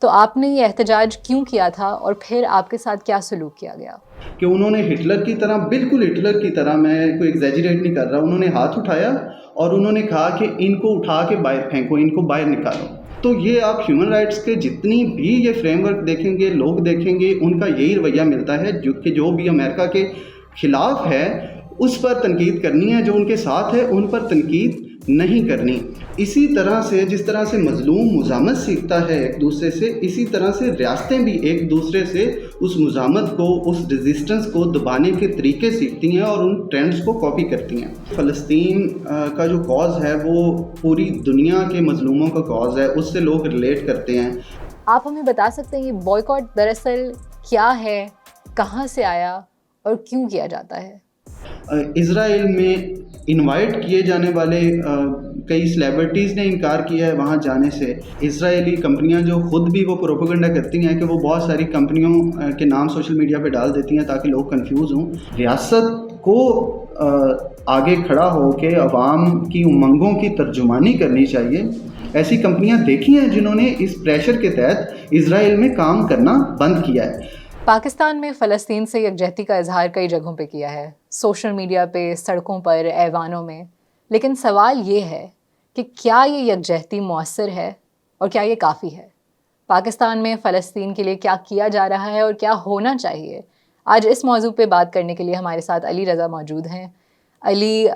تو آپ نے یہ احتجاج کیوں کیا تھا اور پھر آپ کے ساتھ کیا سلوک کیا گیا؟ کہ انہوں نے ہٹلر کی طرح، بالکل ہٹلر کی طرح، میں کوئی ایگزیجریٹ نہیں کر رہا، انہوں نے ہاتھ اٹھایا اور انہوں نے کہا کہ ان کو اٹھا کے باہر پھینکو، ان کو باہر نکالو. تو یہ آپ ہیومن رائٹس کے جتنی بھی یہ فریم ورک دیکھیں گے، لوگ دیکھیں گے، ان کا یہی رویہ ملتا ہے جو بھی امریکہ کے خلاف ہے اس پر تنقید کرنی ہے، جو ان کے ساتھ ہے ان پر تنقید نہیں کرنی. اسی طرح سے جس طرح سے مظلوم مزاحمت سیکھتا ہے ایک دوسرے سے، اسی طرح سے ریاستیں بھی ایک دوسرے سے اس مزاحمت کو، اس ریزسٹنس کو دبانے کے طریقے سیکھتی ہیں اور ان ٹرینڈز کو کاپی کرتی ہیں. فلسطین کا جو کاز ہے وہ پوری دنیا کے مظلوموں کا کاز ہے، اس سے لوگ ریلیٹ کرتے ہیں. آپ ہمیں بتا سکتے ہیں یہ بوائیکاٹ دراصل کیا ہے، کہاں سے آیا اور کیوں کیا جاتا ہے؟ اسرائیل میں انوائٹ کیے جانے والے کئی سیلیبریٹیز نے انکار کیا ہے وہاں جانے سے. اسرائیلی کمپنیاں جو خود بھی وہ پروپیگنڈا کرتی ہیں کہ وہ بہت ساری کمپنیوں کے نام سوشل میڈیا پہ ڈال دیتی ہیں تاکہ لوگ کنفیوز ہوں. ریاست کو آگے کھڑا ہو کے عوام کی امنگوں کی ترجمانی کرنی چاہیے. ایسی کمپنیاں دیکھی ہیں جنہوں نے اس پریشر کے تحت اسرائیل میں کام کرنا بند کیا ہے. پاکستان میں فلسطین سے یکجہتی کا اظہار کئی جگہوں پہ کیا ہے، سوشل میڈیا پہ، سڑکوں پر، ایوانوں میں. لیکن سوال یہ ہے کہ کیا یہ یکجہتی مؤثر ہے اور کیا یہ کافی ہے؟ پاکستان میں فلسطین کے لیے کیا کیا جا رہا ہے اور کیا ہونا چاہیے؟ آج اس موضوع پہ بات کرنے کے لیے ہمارے ساتھ علی رضا موجود ہیں. علی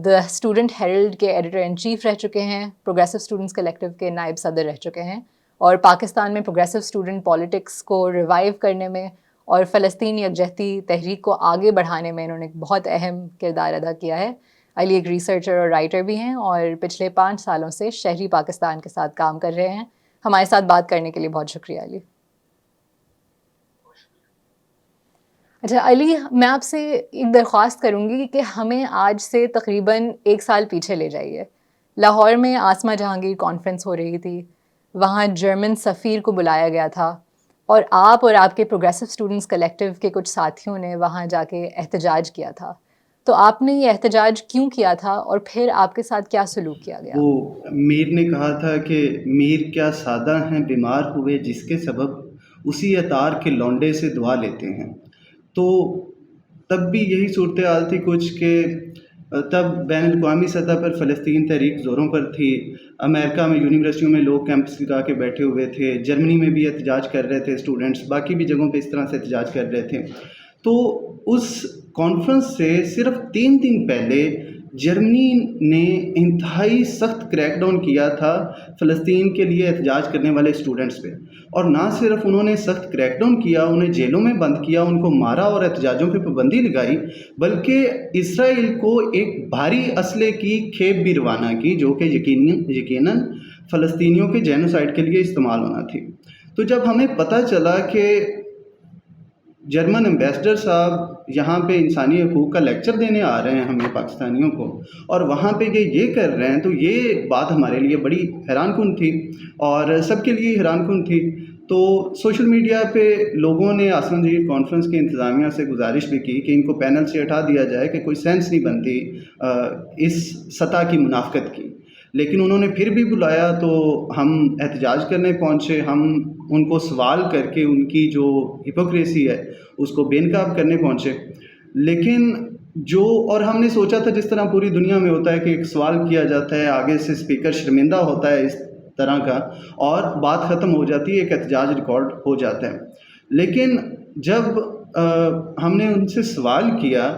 دا اسٹوڈنٹ ہیرلڈ کے ایڈیٹر ان چیف رہ چکے ہیں، پروگریسو اسٹوڈنٹس کلیکٹیو کے نائب صدر رہ چکے ہیں، اور پاکستان میں پروگریسو اسٹوڈنٹ پالیٹکس کو ریوائیو کرنے میں اور فلسطین یکجہتی تحریک کو آگے بڑھانے میں انہوں نے ایک بہت اہم کردار ادا کیا ہے. علی ایک ریسرچر اور رائٹر بھی ہیں اور پچھلے 5 سالوں سے شہری پاکستان کے ساتھ کام کر رہے ہیں. ہمارے ساتھ بات کرنے کے لیے بہت شکریہ علی. اچھا علی، میں آپ سے ایک درخواست کروں گی کہ ہمیں آج سے تقریباً 1 سال پیچھے لے جائیے. لاہور میں آسما جہانگیر کانفرنس ہو رہی تھی، وہاں جرمن سفیر کو بلایا گیا تھا اور آپ کے پروگریسو اسٹوڈنٹس کلیکٹیو کے کچھ ساتھیوں نے وہاں جا کے احتجاج کیا تھا. تو آپ نے یہ احتجاج کیوں کیا تھا اور پھر آپ کے ساتھ کیا سلوک کیا گیا؟ وہ میر نے کہا تھا کہ میر کیا سادہ ہیں بیمار ہوئے جس کے سبب اسی عطار کے لونڈے سے دعا لیتے ہیں. تو تب بھی یہی صورتحال تھی کچھ کہ تب بین الاقوامی سطح پر فلسطین تحریک زوروں پر تھی. امریکہ میں یونیورسٹیوں میں لوگ کیمپس لگا کے بیٹھے ہوئے تھے، جرمنی میں بھی احتجاج کر رہے تھے اسٹوڈنٹس، باقی بھی جگہوں پہ اس طرح سے احتجاج کر رہے تھے. تو اس کانفرنس سے صرف 3 دن پہلے جرمنی نے انتہائی سخت کریک ڈاؤن کیا تھا فلسطین کے لیے احتجاج کرنے والے اسٹوڈنٹس پہ. اور نہ صرف انہوں نے سخت کریک ڈاؤن کیا، انہیں جیلوں میں بند کیا، ان کو مارا اور احتجاجوں پہ پابندی لگائی، بلکہ اسرائیل کو ایک بھاری اسلحے کی کھیپ بھی روانہ کی جو کہ یقیناً فلسطینیوں کے جینوسائیڈ کے لیے استعمال ہونا تھی. تو جب ہمیں پتہ چلا کہ جرمن ایمبیسڈر صاحب یہاں پہ انسانی حقوق کا لیکچر دینے آ رہے ہیں ہمیں پاکستانیوں کو، اور وہاں پہ یہ کر رہے ہیں، تو یہ بات ہمارے لیے بڑی حیران کن تھی اور سب کے لیے حیران کن تھی. تو سوشل میڈیا پہ لوگوں نے آسما جہانگیر کانفرنس کی انتظامیہ سے گزارش بھی کی کہ ان کو پینل سے ہٹا دیا جائے کہ کوئی سینس نہیں بنتی اس سطح کی منافقت کی. لیکن انہوں نے پھر بھی بلایا تو ہم احتجاج کرنے پہنچے. ہم ان کو سوال کر کے ان کی جو ہپوکریسی ہے اس کو بے نقاب کرنے پہنچے. لیکن اور ہم نے سوچا تھا جس طرح پوری دنیا میں ہوتا ہے کہ ایک سوال کیا جاتا ہے، آگے سے اسپیکر شرمندہ ہوتا ہے اس طرح کا اور بات ختم ہو جاتی ہے، ایک احتجاج ریکارڈ ہو جاتا ہے. لیکن جب ہم نے ان سے سوال کیا،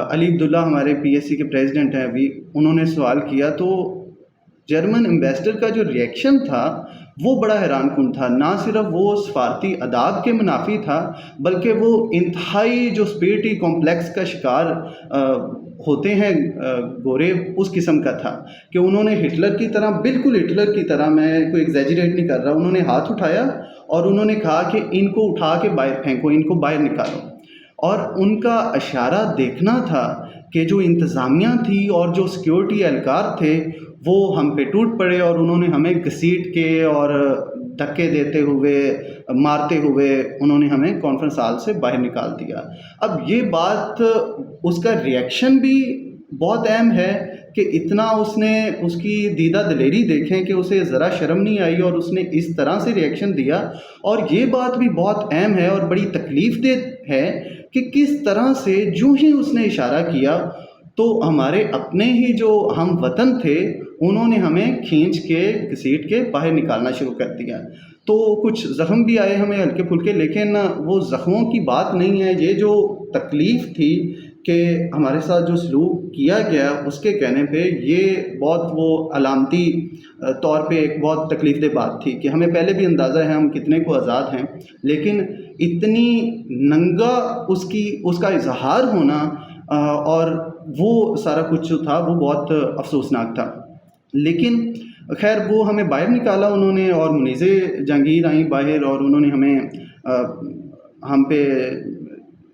علی عبداللہ ہمارے پی ایس سی کے پریزیڈنٹ ہیں ابھی، انہوں نے سوال کیا تو جرمن ایمبیسڈر کا جو ریئیکشن تھا وہ بڑا حیران کن تھا. نہ صرف وہ سفارتی آداب کے منافی تھا بلکہ وہ انتہائی جو اسپیرٹی کمپلیکس کا شکار ہوتے ہیں گورے، اس قسم کا تھا کہ انہوں نے ہٹلر کی طرح، بالکل ہٹلر کی طرح، میں کوئی ایگزیجریٹ نہیں کر رہا، انہوں نے ہاتھ اٹھایا اور انہوں نے کہا کہ ان کو اٹھا کے باہر پھینکو، ان کو باہر نکالو. اور ان کا اشارہ دیکھنا تھا کہ جو انتظامیہ تھی اور جو سیکیورٹی اہلکار تھے وہ ہم پہ ٹوٹ پڑے اور انہوں نے ہمیں گھسیٹ کے اور دھکے دیتے ہوئے، مارتے ہوئے انہوں نے ہمیں کانفرنس ہال سے باہر نکال دیا. اب یہ بات، اس کا ریئیکشن بھی بہت اہم ہے کہ اتنا اس نے اس کی دیدہ دلیری دیکھیں کہ اسے ذرا شرم نہیں آئی اور اس نے اس طرح سے ریئیکشن دیا. اور یہ بات بھی بہت اہم ہے اور بڑی تکلیف دہ ہے کہ کس طرح سے جو ہی اس نے اشارہ کیا تو ہمارے اپنے ہی جو ہم وطن تھے انہوں نے ہمیں کھینچ کے گھسیٹ کے باہر نکالنا شروع کر دیا. تو کچھ زخم بھی آئے ہمیں ہلکے پھلکے، لیکن وہ زخموں کی بات نہیں ہے. یہ جو تکلیف تھی کہ ہمارے ساتھ جو سلوک کیا گیا اس کے کہنے پہ، یہ بہت وہ علامتی طور پہ ایک بہت تکلیف دہ بات تھی کہ ہمیں پہلے بھی اندازہ ہے ہم کتنے کو آزاد ہیں، لیکن اتنی ننگا اس کا اظہار ہونا اور وہ سارا کچھ جو تھا وہ بہت افسوسناک تھا. لیکن خیر وہ ہمیں باہر نکالا انہوں نے، اور منیزے جہانگیر آئیں باہر اور انہوں نے ہم پہ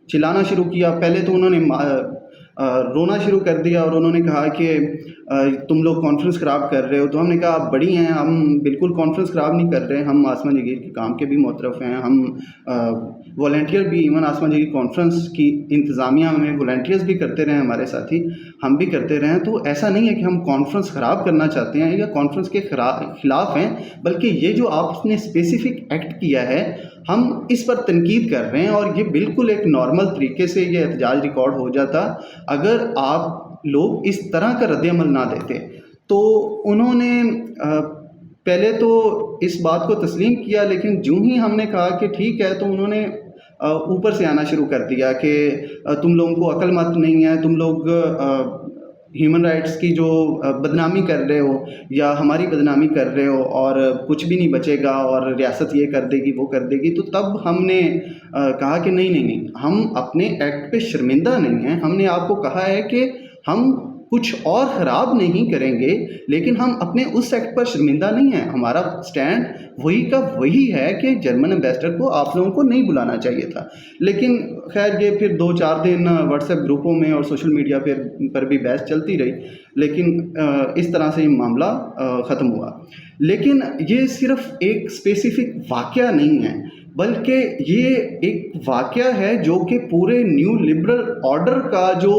چلانا شروع کیا. پہلے تو انہوں نے رونا شروع کر دیا اور انہوں نے کہا کہ تم لوگ کانفرنس خراب کر رہے ہو. تو ہم نے کہا آپ بڑی ہیں، ہم بالکل کانفرنس خراب نہیں کر رہے، ہم آسمان جگیر کے کام کے بھی معترف ہیں، ہم والنٹیئر بھی، ایون آسمان جگیر کانفرنس کی انتظامیہ میں والنٹیئرز بھی کرتے رہے، ہمارے ساتھی ہم بھی کرتے رہے. تو ایسا نہیں ہے کہ ہم کانفرنس خراب کرنا چاہتے ہیں یا کانفرنس کے خلاف ہیں، بلکہ یہ جو آپ نے اسپیسیفک ایکٹ کیا ہے ہم اس پر تنقید کر رہے ہیں. اور یہ بالکل ایک نارمل طریقے سے یہ احتجاج ریکارڈ ہو جاتا اگر آپ لوگ اس طرح کا رد عمل نہ دیتے. تو انہوں نے پہلے تو اس بات کو تسلیم کیا، لیکن جو ہی ہم نے کہا کہ ٹھیک ہے تو انہوں نے اوپر سے آنا شروع کر دیا کہ تم لوگوں کو عقل مت نہیں ہے، تم لوگ ہیومن رائٹس کی جو بدنامی کر رہے ہو یا ہماری بدنامی کر رہے ہو اور کچھ بھی نہیں بچے گا اور ریاست یہ کر دے گی وہ کر دے گی. تو تب ہم نے کہا کہ نہیں، ہم اپنے ایکٹ پہ شرمندہ نہیں ہیں. ہم نے آپ کو کہا ہے کہ ہم کچھ اور خراب نہیں کریں گے، لیکن ہم اپنے اس ایکٹ پر شرمندہ نہیں ہیں. ہمارا سٹینڈ وہی کا وہی ہے کہ جرمن ایمبیسڈر کو آپ لوگوں کو نہیں بلانا چاہیے تھا. لیکن خیر یہ پھر 2-4 دن واٹس ایپ گروپوں میں اور سوشل میڈیا پر بھی بحث چلتی رہی، لیکن اس طرح سے یہ معاملہ ختم ہوا. لیکن یہ صرف ایک اسپیسیفک واقعہ نہیں ہے، بلکہ یہ ایک واقعہ ہے جو کہ پورے نیو لبرل آرڈر کا جو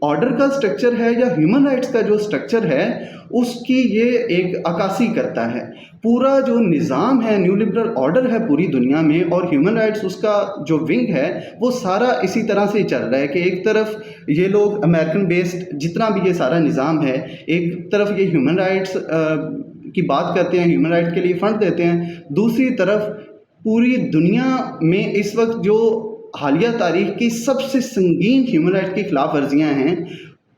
آرڈر کا سٹرکچر ہے یا ہیومن رائٹس کا جو سٹرکچر ہے اس کی یہ ایک عکاسی کرتا ہے. پورا جو نظام ہے نیو لبرل آرڈر ہے پوری دنیا میں، اور ہیومن رائٹس اس کا جو ونگ ہے وہ سارا اسی طرح سے چل رہا ہے کہ ایک طرف یہ لوگ امریکن بیسڈ جتنا بھی یہ سارا نظام ہے، ایک طرف یہ ہیومن رائٹس کی بات کرتے ہیں، ہیومن رائٹ کے لیے فنڈ دیتے ہیں، دوسری طرف پوری دنیا میں اس وقت جو حالیہ تاریخ کی سب سے سنگین ہیومن رائٹ کی خلاف ورزیاں ہیں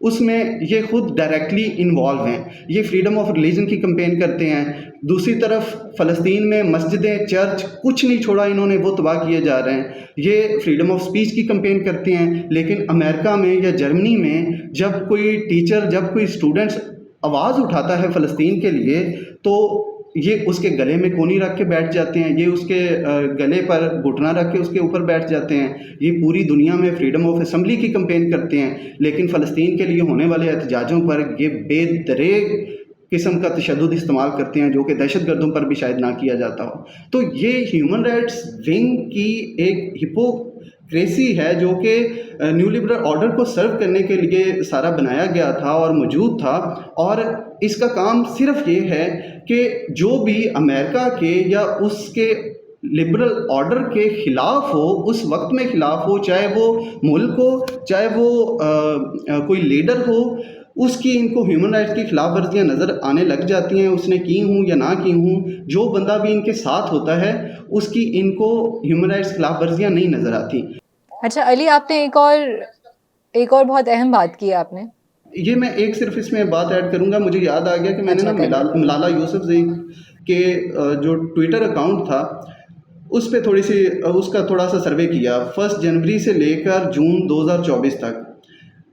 اس میں یہ خود ڈائریکٹلی انوالو ہیں. یہ فریڈم آف ریلیجن کی کمپین کرتے ہیں، دوسری طرف فلسطین میں مسجدیں چرچ کچھ نہیں چھوڑا انہوں نے، وہ تباہ کیے جا رہے ہیں. یہ فریڈم آف سپیچ کی کمپین کرتے ہیں، لیکن امریکہ میں یا جرمنی میں جب کوئی ٹیچر جب کوئی اسٹوڈنٹس آواز اٹھاتا ہے فلسطین کے لیے تو یہ اس کے گلے میں کونی رکھ کے بیٹھ جاتے ہیں، یہ اس کے گلے پر گھٹنا رکھ کے اس کے اوپر بیٹھ جاتے ہیں. یہ پوری دنیا میں فریڈم آف اسمبلی کی کمپین کرتے ہیں، لیکن فلسطین کے لیے ہونے والے احتجاجوں پر یہ بے دریغ قسم کا تشدد استعمال کرتے ہیں جو کہ دہشت گردوں پر بھی شاید نہ کیا جاتا ہو. تو یہ ہیومن رائٹس ونگ کی ایک ہپوکریسی ہے جو کہ نیو لبرل آرڈر کو سرو کرنے کے لیے سارا بنایا گیا تھا اور موجود تھا. اور اس کا کام صرف یہ ہے کہ جو بھی امریکہ کے یا اس کے لبرل آرڈر کے خلاف ہو، اس وقت میں خلاف ہو، چاہے وہ ملک ہو چاہے وہ کوئی لیڈر ہو، اس کی ان کو ہیومن رائٹس کی خلاف ورزیاں نظر آنے لگ جاتی ہیں. اس نے کی ہوں یا نہ کی ہوں، جو بندہ بھی ان کے ساتھ ہوتا ہے اس کی ان کو ہیومن رائٹس خلاف ورزیاں نہیں نظر آتی. اچھا علی، آپ نے ایک اور بہت اہم بات کی آپ نے. یہ میں ایک صرف اس میں بات ایڈ کروں گا، مجھے یاد آ گیا کہ میں نے نا ملالہ یوسفزئی کے جو ٹویٹر اکاؤنٹ تھا اس پہ اس کا تھوڑا سا سروے کیا. 1 جنوری سے لے کر جون 2024 تک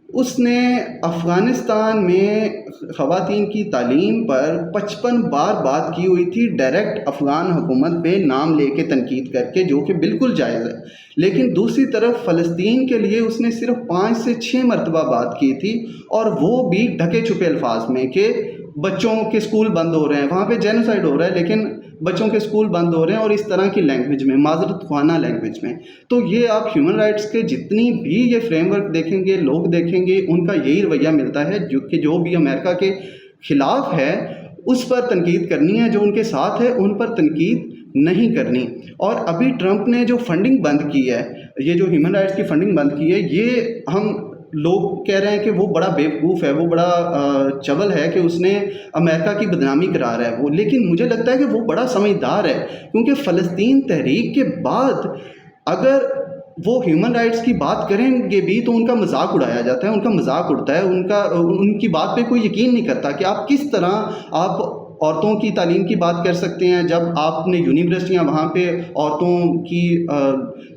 اس نے افغانستان میں خواتین کی تعلیم پر 55 بار بات کی ہوئی تھی، ڈائریکٹ افغان حکومت پہ نام لے کے تنقید کر کے، جو کہ بالکل جائز ہے. لیکن دوسری طرف فلسطین کے لیے اس نے صرف 5 سے 6 مرتبہ بات کی تھی، اور وہ بھی ڈھکے چھپے الفاظ میں کہ بچوں کے اسکول بند ہو رہے ہیں، وہاں پہ جینوسائڈ ہو رہا ہے، لیکن بچوں کے اسکول بند ہو رہے ہیں اور اس طرح کی لینگویج میں، معذرت خوانا لینگویج میں. تو یہ آپ ہیومن رائٹس کے جتنی بھی یہ فریم ورک دیکھیں گے، لوگ دیکھیں گے، ان کا یہی رویہ ملتا ہے جو بھی امریکہ کے خلاف ہے اس پر تنقید کرنی ہے، جو ان کے ساتھ ہے ان پر تنقید نہیں کرنی. اور ابھی ٹرمپ نے جو فنڈنگ بند کی ہے، یہ جو ہیومن رائٹس کی فنڈنگ بند کی ہے، یہ ہم لوگ کہہ رہے ہیں کہ وہ بڑا بیوقوف ہے، وہ بڑا چول ہے کہ اس نے امریکہ کی بدنامی کرا رہا ہے وہ. لیکن مجھے لگتا ہے کہ وہ بڑا سمجھدار ہے، کیونکہ فلسطین تحریک کے بعد اگر وہ ہیومن رائٹس کی بات کریں گے بھی تو ان کا مذاق اڑایا جاتا ہے، ان کا مذاق اڑتا ہے، ان کی بات پہ کوئی یقین نہیں کرتا کہ آپ کس طرح آپ عورتوں کی تعلیم کی بات کر سکتے ہیں جب آپ نے یونیورسٹیاں وہاں پہ عورتوں کی،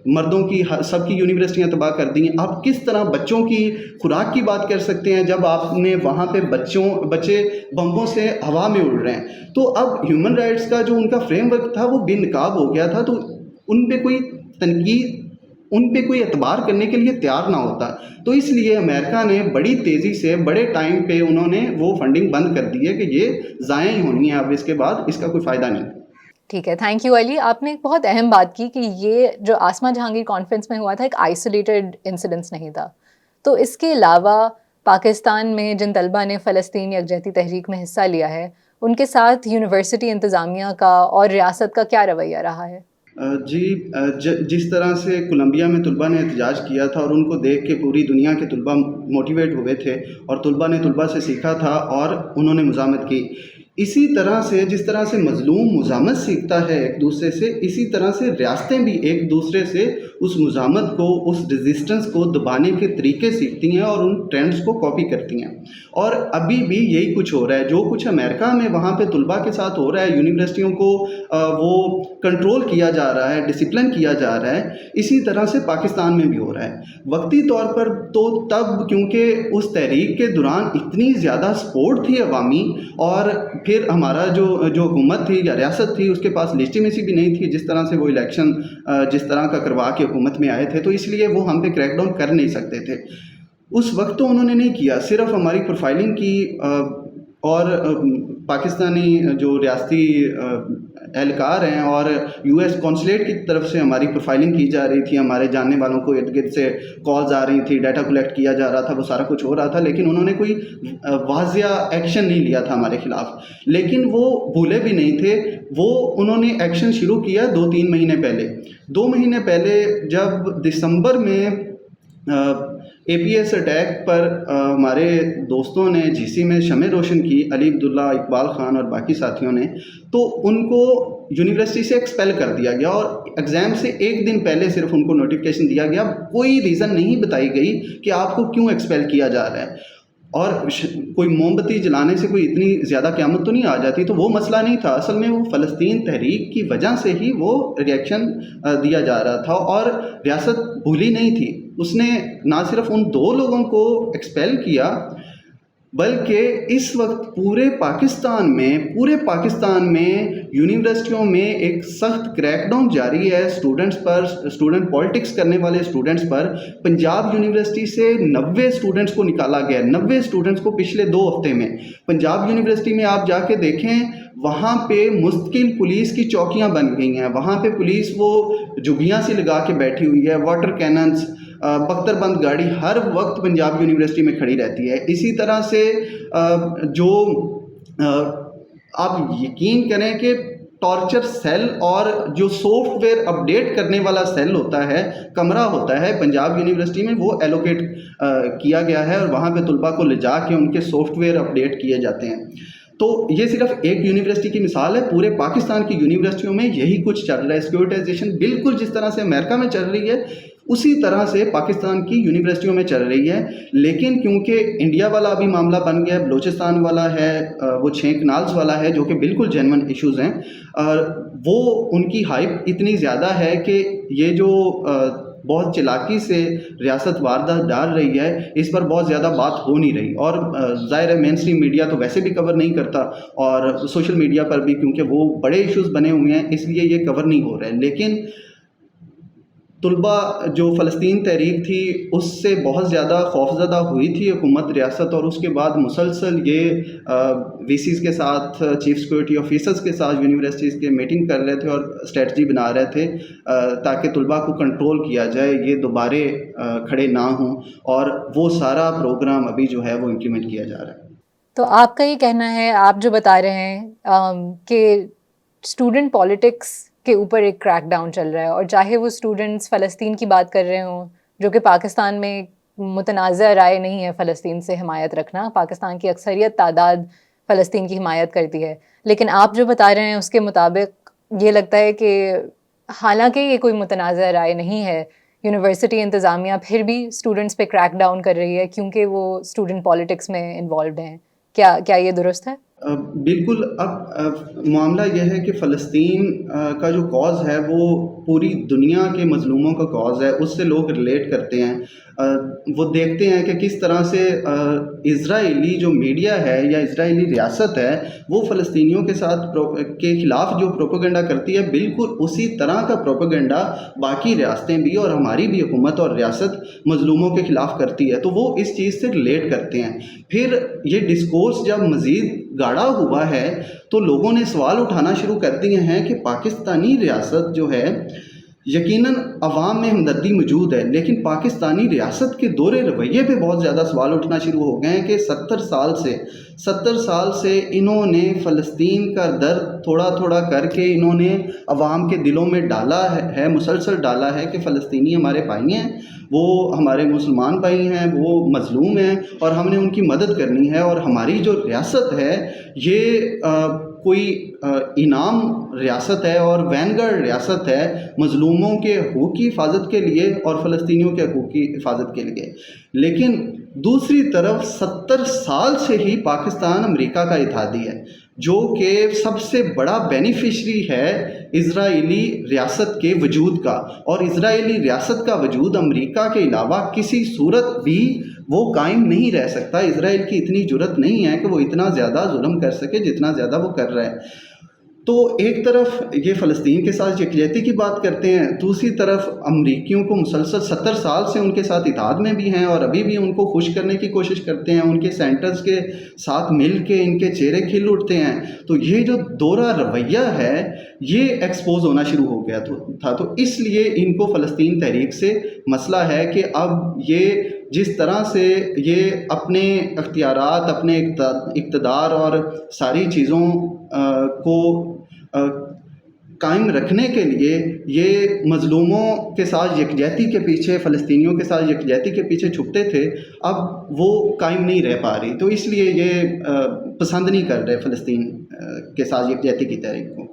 مردوں کی، سب کی یونیورسٹیاں تباہ کر دی ہیں. آپ کس طرح بچوں کی خوراک کی بات کر سکتے ہیں جب آپ نے وہاں پہ بچے بمبوں سے ہوا میں اڑ رہے ہیں. تو اب ہیومن رائٹس کا جو ان کا فریم ورک تھا وہ بے نقاب ہو گیا تھا، تو ان پہ کوئی تنقید، ان پہ کوئی اعتبار کرنے کے لیے تیار نہ ہوتا. تو اس لیے امریکہ نے بڑی تیزی سے بڑے ٹائم پہ انہوں نے وہ فنڈنگ بند کر دی ہے کہ یہ ضائع ہی ہونی ہے، اب اس کے بعد اس کا کوئی فائدہ نہیں. ٹھیک ہے، تھینک یو علی. آپ نے ایک بہت اہم بات کی کہ یہ جو آسما جہانگیر کانفرنس میں ہوا تھا ایک آئسولیٹڈ انسیڈنس نہیں تھا. تو اس کے علاوہ پاکستان میں جن طلبہ نے فلسطین یکجہتی تحریک میں حصہ لیا ہے، ان کے ساتھ یونیورسٹی انتظامیہ کا اور ریاست کا کیا رویہ رہا ہے؟ جی، جس طرح سے کولمبیا میں طلباء نے احتجاج کیا تھا اور ان کو دیکھ کے پوری دنیا کے طلباء موٹیویٹ ہوئے تھے اور طلباء نے طلباء سے سیکھا تھا اور انہوں نے مزاحمت کی، اسی طرح سے جس طرح سے مظلوم مزاحمت سیکھتا ہے ایک دوسرے سے، اسی طرح سے ریاستیں بھی ایک دوسرے سے اس مزاحمت کو، اس ریزسٹنس کو دبانے کے طریقے سیکھتی ہیں اور ان ٹرینڈز کو کاپی کرتی ہیں. اور ابھی بھی یہی کچھ ہو رہا ہے، جو کچھ امریکہ میں وہاں پہ طلباء کے ساتھ ہو رہا ہے، یونیورسٹیوں کو وہ کنٹرول کیا جا رہا ہے، ڈسپلن کیا جا رہا ہے، اسی طرح سے پاکستان میں بھی ہو رہا ہے. وقتی طور پر تو تب کیونکہ اس تحریک کے دوران اتنی زیادہ سپورٹ تھی عوامی، اور پھر ہمارا جو حکومت تھی یا ریاست تھی اس کے پاس لیجٹیمیسی بھی نہیں تھی، جس طرح سے وہ الیکشن جس طرح کا کروا کے حکومت میں آئے تھے، تو اس لیے وہ ہم پہ کریک ڈاؤن کر نہیں سکتے تھے. اس وقت تو انہوں نے نہیں کیا، صرف ہماری پروفائلنگ کی اور پاکستانی جو ریاستی اہلکار ہیں اور یو ایس کونسلیٹ کی طرف سے ہماری پروفائلنگ کی جا رہی تھی، ہمارے جاننے والوں کو ارد گرد سے کالز آ رہی تھی، ڈیٹا کلیکٹ کیا جا رہا تھا، وہ سارا کچھ ہو رہا تھا، لیکن انہوں نے کوئی واضح ایکشن نہیں لیا تھا ہمارے خلاف. لیکن وہ بھولے بھی نہیں تھے، انہوں نے ایکشن شروع کیا 2-3 مہینے پہلے. 2 مہینے پہلے جب دسمبر میں اے پی ایس اٹیک پر ہمارے دوستوں نے جی سی میں شمع روشن کی، علی عبداللہ، اقبال خان اور باقی ساتھیوں نے، تو ان کو یونیورسٹی سے ایکسپیل کر دیا گیا اور ایگزام سے 1 دن پہلے صرف ان کو نوٹیفکیشن دیا گیا. کوئی ریزن نہیں بتائی گئی کہ آپ کو کیوں ایکسپیل کیا جا رہا ہے. اور کوئی موم بتی جلانے سے کوئی اتنی زیادہ قیامت تو نہیں آ جاتی، تو وہ مسئلہ نہیں تھا. اصل میں وہ فلسطین تحریک کی وجہ سے ہی وہ ریئیکشن دیا جا رہا تھا، اور ریاست بھولی نہیں تھی. اس نے نہ صرف ان 2 لوگوں کو ایکسپیل کیا، بلکہ اس وقت پورے پاکستان میں یونیورسٹیوں میں ایک سخت کریک ڈاؤن جاری ہے اسٹوڈنٹس پر، اسٹوڈنٹ پالیٹکس کرنے والے اسٹوڈنٹس پر. پنجاب یونیورسٹی سے 90 اسٹوڈنٹس کو نکالا گیا، 90 اسٹوڈنٹس کو پچھلے 2 ہفتے میں. پنجاب یونیورسٹی میں آپ جا کے دیکھیں، وہاں پہ مستقل پولیس کی چوکیاں بن گئی ہیں، وہاں پہ پولیس وہ جھگیاں سی لگا کے بیٹھی ہوئی ہے، واٹر کیننز، بختر بند گاڑی ہر وقت پنجاب یونیورسٹی میں کھڑی رہتی ہے. اسی طرح سے جو آپ یقین کریں کہ ٹارچر سیل اور جو سافٹ ویئر اپڈیٹ کرنے والا سیل ہوتا ہے، کمرہ ہوتا ہے پنجاب یونیورسٹی میں، وہ ایلوکیٹ کیا گیا ہے اور وہاں پہ طلباء کو لے جا کے ان کے سافٹ ویئر اپڈیٹ کیے جاتے ہیں. تو یہ صرف ایک یونیورسٹی کی مثال ہے، پورے پاکستان کی یونیورسٹیوں میں یہی کچھ چل رہا ہے. سیکورٹائزیشن بالکل جس طرح سے امریکہ میں چل رہی ہے اسی طرح سے پاکستان کی یونیورسٹیوں میں چل رہی ہے. لیکن کیونکہ انڈیا والا ابھی معاملہ بن گیا ہے، بلوچستان والا ہے، وہ 6 کنالز والا ہے، جو کہ بالکل جینون ایشوز ہیں، وہ ان کی ہائپ اتنی زیادہ ہے کہ یہ جو بہت چلاکی سے ریاست واردات ڈال رہی ہے، اس پر بہت زیادہ بات ہو نہیں رہی. اور ظاہر ہے مین اسٹریم میڈیا تو ویسے بھی کور نہیں کرتا، اور سوشل میڈیا پر بھی کیونکہ وہ بڑے ایشوز بنے ہوئے ہیں اس لیے یہ کور نہیں ہو رہے ہیں. لیکن طلبہ جو فلسطین تحریک تھی اس سے بہت زیادہ خوفزدہ ہوئی تھی حکومت ریاست، اور اس کے بعد مسلسل یہ وی سیز کے ساتھ، چیف سیکورٹی آفیسرز کے ساتھ یونیورسٹیز کے میٹنگ کر رہے تھے اور اسٹریٹجی بنا رہے تھے تاکہ طلبہ کو کنٹرول کیا جائے، یہ دوبارے کھڑے نہ ہوں، اور وہ سارا پروگرام ابھی جو ہے وہ امپلیمنٹ کیا جا رہا ہے۔ تو آپ کا یہ کہنا ہے، آپ جو بتا رہے ہیں کہ اسٹوڈنٹ پالیٹکس کے اوپر ایک کریک ڈاؤن چل رہا ہے، اور چاہے وہ اسٹوڈنٹس فلسطین کی بات کر رہے ہوں، جو کہ پاکستان میں متنازع رائے نہیں ہے فلسطین سے حمایت رکھنا، پاکستان کی اکثریت تعداد فلسطین کی حمایت کرتی ہے، لیکن آپ جو بتا رہے ہیں اس کے مطابق یہ لگتا ہے کہ حالانکہ یہ کوئی متنازع رائے نہیں ہے، یونیورسٹی انتظامیہ پھر بھی اسٹوڈنٹس پہ کریک ڈاؤن کر رہی ہے کیونکہ وہ اسٹوڈنٹ پالیٹکس میں انوالوڈ ہیں۔ کیا یہ درست ہے؟ بالکل۔ اب معاملہ یہ ہے کہ فلسطین کا جو کاز ہے وہ پوری دنیا کے مظلوموں کا کاز ہے، اس سے لوگ ریلیٹ کرتے ہیں، وہ دیکھتے ہیں کہ کس طرح سے اسرائیلی جو میڈیا ہے یا اسرائیلی ریاست ہے وہ فلسطینیوں کے ساتھ کے خلاف جو پروپیگنڈا کرتی ہے، بالکل اسی طرح کا پروپیگنڈا باقی ریاستیں بھی اور ہماری بھی حکومت اور ریاست مظلوموں کے خلاف کرتی ہے، تو وہ اس چیز سے ریلیٹ کرتے ہیں۔ پھر یہ ڈسکورس جب مزید گاڑا ہوا ہے تو لوگوں نے سوال اٹھانا شروع کر دیے ہیں کہ پاکستانی ریاست جو ہے، یقیناً عوام میں ہمدردی موجود ہے، لیکن پاکستانی ریاست کے دور رویے پہ بہت زیادہ سوال اٹھنا شروع ہو گئے ہیں کہ 70 سال سے انہوں نے فلسطین کا درد تھوڑا تھوڑا کر کے انہوں نے عوام کے دلوں میں ڈالا ہے، مسلسل ڈالا ہے کہ فلسطینی ہمارے بھائی ہیں، وہ ہمارے مسلمان بھائی ہیں، وہ مظلوم ہیں اور ہم نے ان کی مدد کرنی ہے، اور ہماری جو ریاست ہے یہ کوئی انعام ریاست ہے اور وین گارڈ ریاست ہے مظلوموں کے حقوق کی حفاظت کے لیے اور فلسطینیوں کے حقوق کی حفاظت کے لیے۔ لیکن دوسری طرف 70 سال سے ہی پاکستان امریکہ کا اتحادی ہے، جو کہ سب سے بڑا بینیفیشری ہے اسرائیلی ریاست کے وجود کا، اور اسرائیلی ریاست کا وجود امریکہ کے علاوہ کسی صورت بھی وہ قائم نہیں رہ سکتا۔ اسرائیل کی اتنی جرت نہیں ہے کہ وہ اتنا زیادہ ظلم کر سکے جتنا زیادہ وہ کر رہا ہے۔ تو ایک طرف یہ فلسطین کے ساتھ یکجہتی کی بات کرتے ہیں، دوسری طرف امریکیوں کو مسلسل 70 سال سے ان کے ساتھ اتحاد میں بھی ہیں اور ابھی بھی ان کو خوش کرنے کی کوشش کرتے ہیں، ان کے سینٹرز کے ساتھ مل کے ان کے چہرے کھل اٹھتے ہیں۔ تو یہ جو دورہ رویہ ہے یہ ایکسپوز ہونا شروع ہو گیا تھا، تو اس لیے ان کو فلسطین تحریک سے مسئلہ ہے کہ اب یہ جس طرح سے یہ اپنے اختیارات، اپنے اقتدار اور ساری چیزوں کو قائم رکھنے کے لیے یہ مظلوموں کے ساتھ یکجہتی کے پیچھے، فلسطینیوں کے ساتھ یکجہتی کے پیچھے چھپتے تھے، اب وہ قائم نہیں رہ پا رہی، تو اس لیے یہ پسند نہیں کر رہے فلسطین کے ساتھ یکجہتی کی تحریک کو۔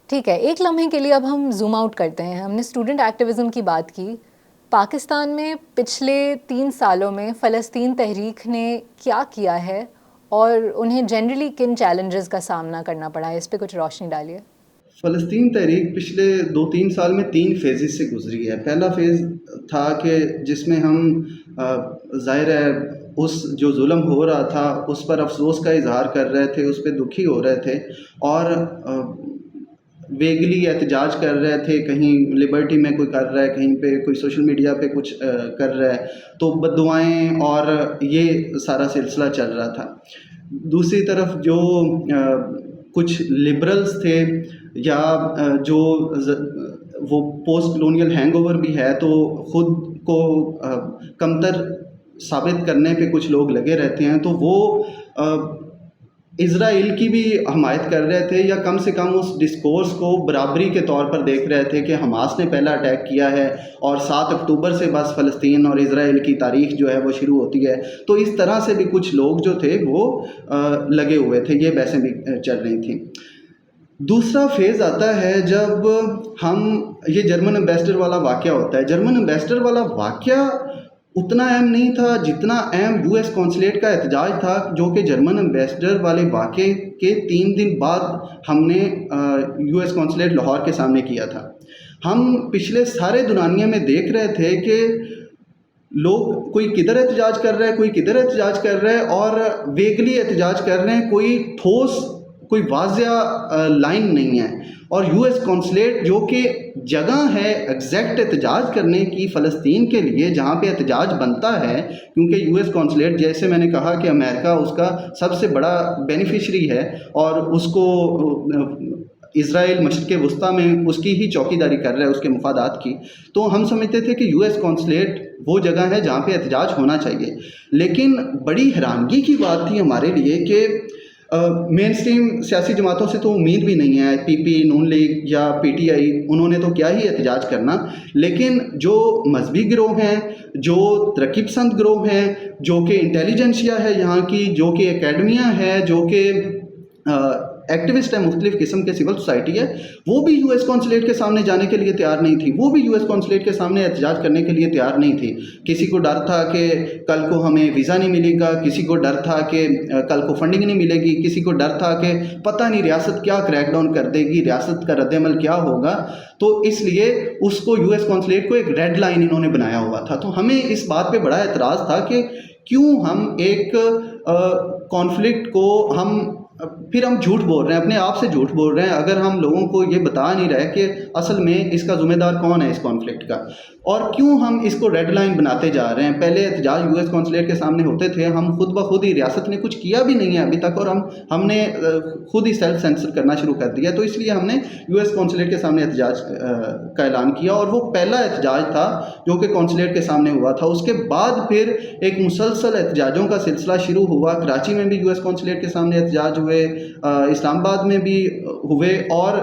ٹھیک ہے، ایک لمحے کے لیے اب ہم زوم آؤٹ کرتے ہیں۔ ہم نے اسٹوڈنٹ ایکٹیویزم کی بات کی، پاکستان میں پچھلے 3 سالوں میں فلسطین تحریک نے کیا کیا ہے اور انہیں جنرلی کن چیلنجز کا سامنا کرنا پڑا ہے، اس پہ کچھ روشنی ڈالیے۔ فلسطین تحریک پچھلے 2-3 سال میں 3 فیزز سے گزری ہے۔ پہلا فیز تھا کہ جس میں ہم ظاہر ہے اس جو ظلم ہو رہا تھا اس پر افسوس کا اظہار کر رہے تھے، اس پہ دکھی ہو رہے تھے اور ویگلی احتجاج کر رہے تھے، کہیں لبرٹی میں کوئی کر رہا ہے، کہیں پہ کوئی سوشل میڈیا پہ کچھ کر رہا ہے، تو بددعائیں اور یہ سارا سلسلہ چل رہا تھا۔ دوسری طرف جو کچھ لبرلز تھے یا جو وہ پوسٹ کلونیل ہینگ اوور بھی ہے، تو خود کو کمتر ثابت کرنے پہ کچھ لوگ لگے رہتے ہیں، تو وہ اسرائیل کی بھی حمایت کر رہے تھے یا کم سے کم اس ڈسکورس کو برابری کے طور پر دیکھ رہے تھے کہ حماس نے پہلا اٹیک کیا ہے اور 7 اکتوبر سے بس فلسطین اور اسرائیل کی تاریخ جو ہے وہ شروع ہوتی ہے، تو اس طرح سے بھی کچھ لوگ جو تھے وہ لگے ہوئے تھے، یہ بحثیں بھی چل رہی تھیں۔ دوسرا فیز آتا ہے جب ہم یہ جرمن ایمبیسڈر والا واقعہ ہوتا ہے۔ جرمن ایمبیسڈر والا واقعہ اتنا اہم نہیں تھا جتنا اہم یو ایس کونسلیٹ کا احتجاج تھا، جو کہ جرمن ایمبیسڈر والے واقعے کے 3 دن بعد ہم نے یو ایس کونسلیٹ لاہور کے سامنے کیا تھا۔ ہم پچھلے سارے دورانیے میں دیکھ رہے تھے کہ لوگ کوئی کدھر احتجاج کر رہا ہے، کوئی کدھر احتجاج کر رہا ہے اور ویگلی احتجاج کر رہے ہیں، کوئی ٹھوس کوئی واضح لائن نہیں ہے. اور یو ایس کونسلیٹ جو کہ جگہ ہے ایگزیکٹ احتجاج کرنے کی فلسطین کے لیے جہاں پہ احتجاج بنتا ہے، کیونکہ یو ایس کونسلیٹ جیسے میں نے کہا کہ امریکہ اس کا سب سے بڑا بینیفیشری ہے اور اس کو اسرائیل مشرق وسطیٰ میں اس کی ہی چوکیداری کر رہا ہے، اس کے مفادات کی. تو ہم سمجھتے تھے کہ یو ایس کونسلیٹ وہ جگہ ہے جہاں پہ احتجاج ہونا چاہیے. لیکن بڑی حیرانگی کی بات تھی ہمارے لیے کہ مین اسٹریم سیاسی جماعتوں سے تو امید بھی نہیں ہے، پی پی، نون لیگ یا پی ٹی آئی، انہوں نے تو کیا ہی احتجاج کرنا. لیکن جو مذہبی گروہ ہیں، جو ترقی پسند گروہ ہیں، جو کہ انٹیلیجنسیا ہے یہاں کی، جو کہ اکیڈمیا ہے، جو کہ ایکٹیوسٹ ہے، مختلف قسم کے سول سوسائٹی ہے، وہ بھی یو ایس کونسلیٹ کے سامنے جانے کے لیے تیار نہیں تھی. وہ بھی یو ایس کونسلیٹ کے سامنے احتجاج کرنے کے لیے تیار نہیں تھی. کسی کو ڈر تھا کہ کل کو ہمیں ویزا نہیں ملے گا، کسی کو ڈر تھا کہ کل کو فنڈنگ نہیں ملے گی، کسی کو ڈر تھا کہ پتہ نہیں ریاست کیا کریک ڈاؤن کر دے گی، ریاست کا رد عمل کیا ہوگا. تو اس لیے اس کو یو ایس کونسلیٹ کو ایک ریڈ لائن انہوں نے بنایا ہوا تھا. تو ہمیں اس بات پہ بڑا اعتراض تھا کہ کیوں ہم ایک کانفلکٹ کو پھر ہم جھوٹ بول رہے ہیں، اپنے آپ سے جھوٹ بول رہے ہیں، اگر ہم لوگوں کو یہ بتا نہیں رہے کہ اصل میں اس کا ذمہ دار کون ہے اس کانفلکٹ کا، اور کیوں ہم اس کو ریڈ لائن بناتے جا رہے ہیں. پہلے احتجاج یو ایس کونسلیٹ کے سامنے ہوتے تھے، ہم خود بخود ہی، ریاست نے کچھ کیا بھی نہیں ہے ابھی تک، اور ہم نے خود ہی سیلف سینسر کرنا شروع کر دیا. تو اس لیے ہم نے یو ایس کونسلیٹ کے سامنے احتجاج کا اعلان کیا، اور وہ پہلا احتجاج تھا جو کہ کونسلیٹ کے سامنے ہوا تھا. اس کے بعد پھر ایک مسلسل احتجاجوں کا سلسلہ شروع ہوا. کراچی میں بھی یو ایس کونسلیٹ کے سامنے احتجاج ہوئے، اسلام آباد میں بھی ہوئے، اور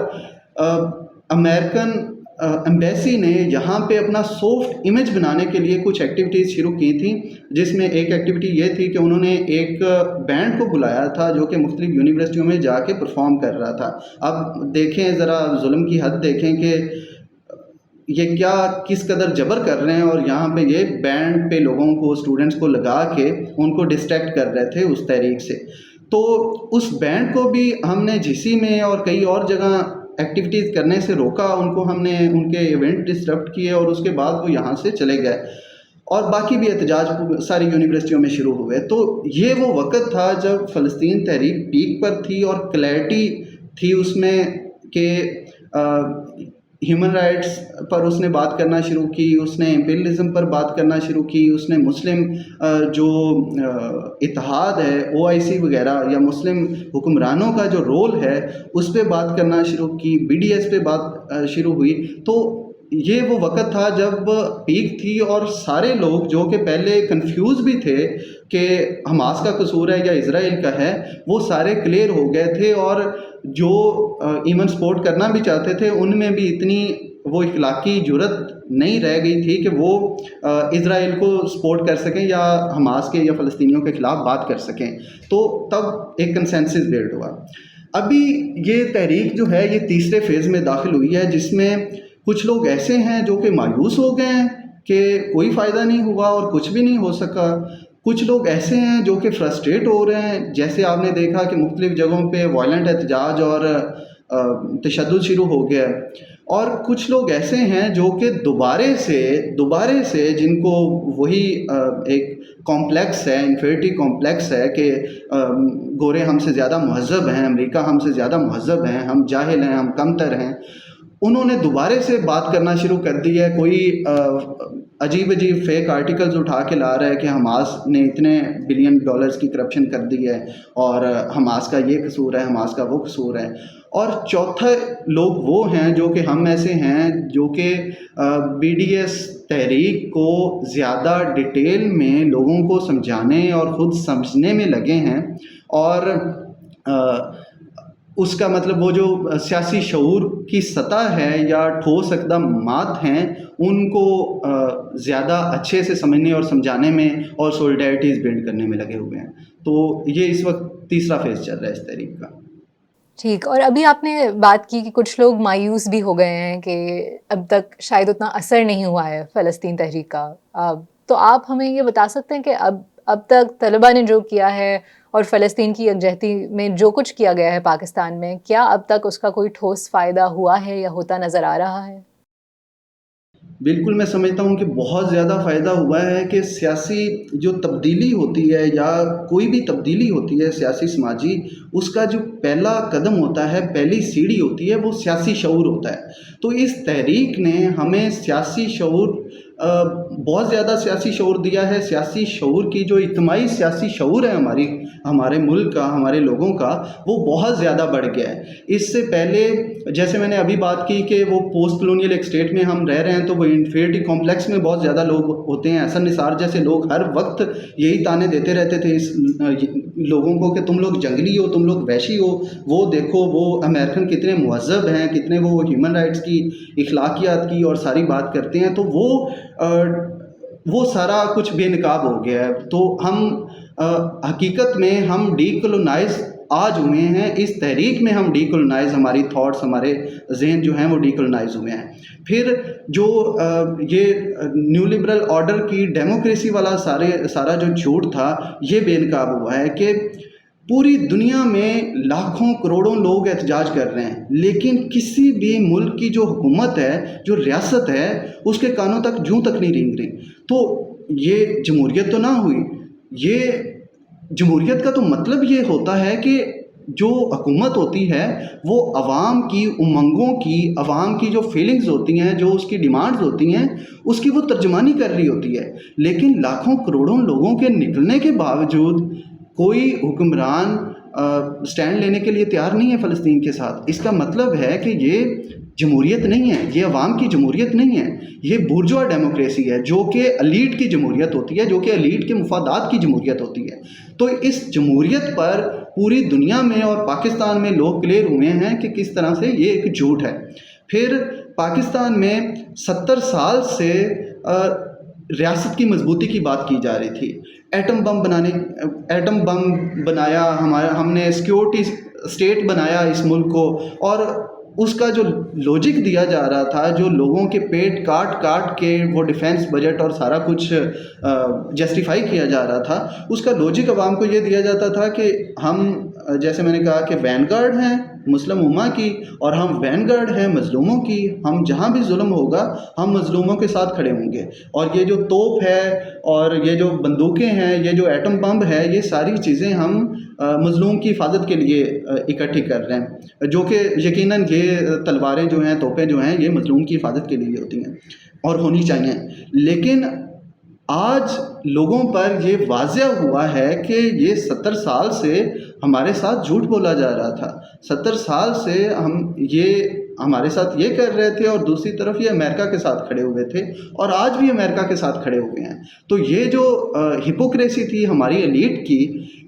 امریکن ایمبیسی نے یہاں پہ اپنا سافٹ امیج بنانے کے لیے کچھ ایکٹیویٹیز شروع کی تھیں، جس میں ایک ایکٹیویٹی یہ تھی کہ انہوں نے ایک بینڈ کو بلایا تھا جو کہ مختلف یونیورسٹیوں میں جا کے پرفارم کر رہا تھا. اب دیکھیں ذرا ظلم کی حد دیکھیں کہ یہ کیا کس قدر جبر کر رہے ہیں، اور یہاں پہ یہ بینڈ پہ لوگوں کو، اسٹوڈنٹس کو لگا کے ان کو ڈسٹریکٹ کر رہے تھے اس تحریک سے. تو اس بینڈ کو بھی ہم نے جی سی میں اور کئی اور جگہ ایکٹیویٹیز کرنے سے روکا، ان کو ہم نے ان کے ایونٹ ڈسٹرپٹ کیے، اور اس کے بعد وہ یہاں سے چلے گئے، اور باقی بھی احتجاج ساری یونیورسٹیوں میں شروع ہوئے. تو یہ وہ وقت تھا جب فلسطین تحریک پیک پر تھی اور کلیئرٹی تھی اس میں کہ ہیومن رائٹس پر اس نے بات کرنا شروع کی، اس نے امپیریلزم پر بات کرنا شروع کی، اس نے مسلم جو اتحاد ہے او آئی سی وغیرہ یا مسلم حکمرانوں کا جو رول ہے اس پہ بات کرنا شروع کی، بی ڈی ایس پہ بات شروع ہوئی. تو یہ وہ وقت تھا جب پیک تھی، اور سارے لوگ جو کہ پہلے کنفیوز بھی تھے کہ حماس کا قصور ہے یا اسرائیل کا ہے، وہ سارے کلیئر ہو گئے تھے. اور جو ایون سپورٹ کرنا بھی چاہتے تھے ان میں بھی اتنی وہ اخلاقی جرت نہیں رہ گئی تھی کہ وہ اسرائیل کو سپورٹ کر سکیں یا حماس کے یا فلسطینیوں کے خلاف بات کر سکیں. تو تب ایک کنسنسس بلڈ ہوا. ابھی یہ تحریک جو ہے یہ تیسرے فیز میں داخل ہوئی ہے، جس میں کچھ لوگ ایسے ہیں جو کہ مایوس ہو گئے ہیں کہ کوئی فائدہ نہیں ہوا اور کچھ بھی نہیں ہو سکا. کچھ لوگ ایسے ہیں جو کہ فرسٹریٹ ہو رہے ہیں، جیسے آپ نے دیکھا کہ مختلف جگہوں پہ وائلنٹ احتجاج اور تشدد شروع ہو گیا. اور کچھ لوگ ایسے ہیں جو کہ دوبارے سے جن کو وہی ایک کمپلیکس ہے، انفیریٹی کمپلیکس ہے کہ گورے ہم سے زیادہ مہذب ہیں، امریکہ ہم سے زیادہ مہذب ہیں، ہم جاہل ہیں، ہم کمتر ہیں، انہوں نے دوبارے سے بات کرنا شروع کر دی ہے. کوئی عجیب فیک آرٹیکلز اٹھا کے لا رہا ہے کہ حماس نے اتنے بلین ڈالرز کی کرپشن کر دی ہے، اور حماس کا یہ قصور ہے، حماس کا وہ قصور ہے. اور چوتھا لوگ وہ ہیں جو کہ ہم ایسے ہیں جو کہ بی ڈی ایس تحریک کو زیادہ ڈیٹیل میں لوگوں کو سمجھانے اور خود سمجھنے میں لگے ہیں، اور اس کا مطلب وہ جو سیاسی شعور کی سطح ہے یا ٹھوس اقدامات ہیں ان کو زیادہ اچھے سے سمجھنے اور سمجھانے میں اور سولیڈیرٹیز بلڈ کرنے میں لگے ہوئے ہیں. تو یہ اس وقت تیسرا فیز چل رہا ہے اس تحریک کا. ٹھیک. اور ابھی آپ نے بات کی کہ کچھ لوگ مایوس بھی ہو گئے ہیں کہ اب تک شاید اتنا اثر نہیں ہوا ہے فلسطین تحریک کا. تو آپ ہمیں یہ بتا سکتے ہیں کہ اب تک طلبہ نے جو کیا ہے اور فلسطین کی یکجہتی میں جو کچھ کیا گیا ہے پاکستان میں، کیا اب تک اس کا کوئی ٹھوس فائدہ ہوا ہے یا ہوتا نظر آ رہا ہے؟ بالکل میں سمجھتا ہوں کہ بہت زیادہ فائدہ ہوا ہے کہ سیاسی جو تبدیلی ہوتی ہے یا کوئی بھی تبدیلی ہوتی ہے سیاسی سماجی، اس کا جو پہلا قدم ہوتا ہے، پہلی سیڑھی ہوتی ہے، وہ سیاسی شعور ہوتا ہے۔ تو اس تحریک نے ہمیں سیاسی شعور بہت زیادہ سیاسی شعور دیا ہے۔ سیاسی شعور کی جو اجتماعی سیاسی شعور ہے ہمارے ملک کا، ہمارے لوگوں کا، وہ بہت زیادہ بڑھ گیا ہے۔ اس سے پہلے جیسے میں نے ابھی بات کی کہ وہ پوسٹ کلونیل ایک اسٹیٹ میں ہم رہ رہے ہیں، تو وہ انفیریٹی کمپلیکس میں بہت زیادہ لوگ ہوتے ہیں۔ احسن نثار جیسے لوگ ہر وقت یہی تانے دیتے رہتے تھے اس لوگوں کو کہ تم لوگ جنگلی ہو، تم لوگ وحشی ہو، وہ دیکھو وہ امریکن کتنے مہذب ہیں، کتنے وہ ہیومن رائٹس کی، اخلاقیات کی اور ساری بات کرتے ہیں۔ تو وہ سارا کچھ بے نقاب ہو گیا ہے۔ تو ہم حقیقت میں ہم ڈی کولونائز آج ہوئے ہیں، اس تحریک میں ہم ڈی کولونائز، ہماری تھاٹس، ہمارے ذہن جو ہیں وہ ڈی کولونائز ہوئے ہیں۔ پھر جو یہ نیو لبرل آرڈر کی ڈیموکریسی والا سارا جو جھوٹ تھا، یہ بے نقاب ہوا ہے کہ پوری دنیا میں لاکھوں کروڑوں لوگ احتجاج کر رہے ہیں، لیکن کسی بھی ملک کی جو حکومت ہے، جو ریاست ہے، اس کے کانوں تک جوں تک نہیں رینگ رہی۔ تو یہ جمہوریت تو نہ ہوئی۔ یہ جمہوریت کا تو مطلب یہ ہوتا ہے کہ جو حکومت ہوتی ہے وہ عوام کی امنگوں کی، عوام کی جو فیلنگز ہوتی ہیں، جو اس کی ڈیمانڈز ہوتی ہیں، اس کی وہ ترجمانی کر رہی ہوتی ہے۔ لیکن لاکھوں کروڑوں لوگوں کے نکلنے کے باوجود کوئی حکمران سٹینڈ لینے کے لیے تیار نہیں ہے فلسطین کے ساتھ۔ اس کا مطلب ہے کہ یہ جمہوریت نہیں ہے، یہ عوام کی جمہوریت نہیں ہے، یہ بورژوا ڈیموکریسی ہے، جو کہ ایلیٹ کی جمہوریت ہوتی ہے، جو کہ ایلیٹ کے مفادات کی جمہوریت ہوتی ہے۔ تو اس جمہوریت پر پوری دنیا میں اور پاکستان میں لوگ کلیئر ہوئے ہیں کہ کس طرح سے یہ ایک جھوٹ ہے۔ پھر پاکستان میں 70 سال سے ریاست کی مضبوطی کی بات کی جا رہی تھی۔ ایٹم بم بنایا، ہم نے سیکیورٹی اسٹیٹ بنایا اس ملک کو، اور اس کا جو لاجک دیا جا رہا تھا، جو لوگوں کے پیٹ کاٹ کے وہ ڈیفینس بجٹ اور سارا کچھ جسٹیفائی کیا جا رہا تھا، اس کا لاجک عوام کو یہ دیا جاتا تھا کہ ہم، جیسے میں نے کہا کہ وین گارڈ ہیں مسلم امہ کی، اور ہم وین گارڈ ہیں مظلوموں کی، ہم جہاں بھی ظلم ہوگا ہم مظلوموں کے ساتھ کھڑے ہوں گے۔ اور یہ جو توپ ہے اور یہ جو بندوقیں ہیں، یہ جو ایٹم بم ہے، یہ ساری چیزیں ہم مظلوم کی حفاظت کے لیے اکٹھی کر رہے ہیں، جو کہ یقیناً یہ تلواریں جو ہیں، توپیں جو ہیں، یہ مظلوم کی حفاظت کے لیے ہوتی ہیں اور ہونی چاہیے۔ لیکن آج لوگوں پر یہ واضح ہوا ہے کہ یہ 70 سال سے ہمارے ساتھ جھوٹ بولا جا رہا تھا۔ 70 سال سے ہمارے ساتھ یہ کر رہے تھے، اور دوسری طرف یہ امریکہ کے ساتھ کھڑے ہوئے تھے، اور آج بھی امریکہ کے ساتھ کھڑے ہوئے ہیں۔ تو یہ جو ہپوکریسی تھی ہماری ایلیٹ کی،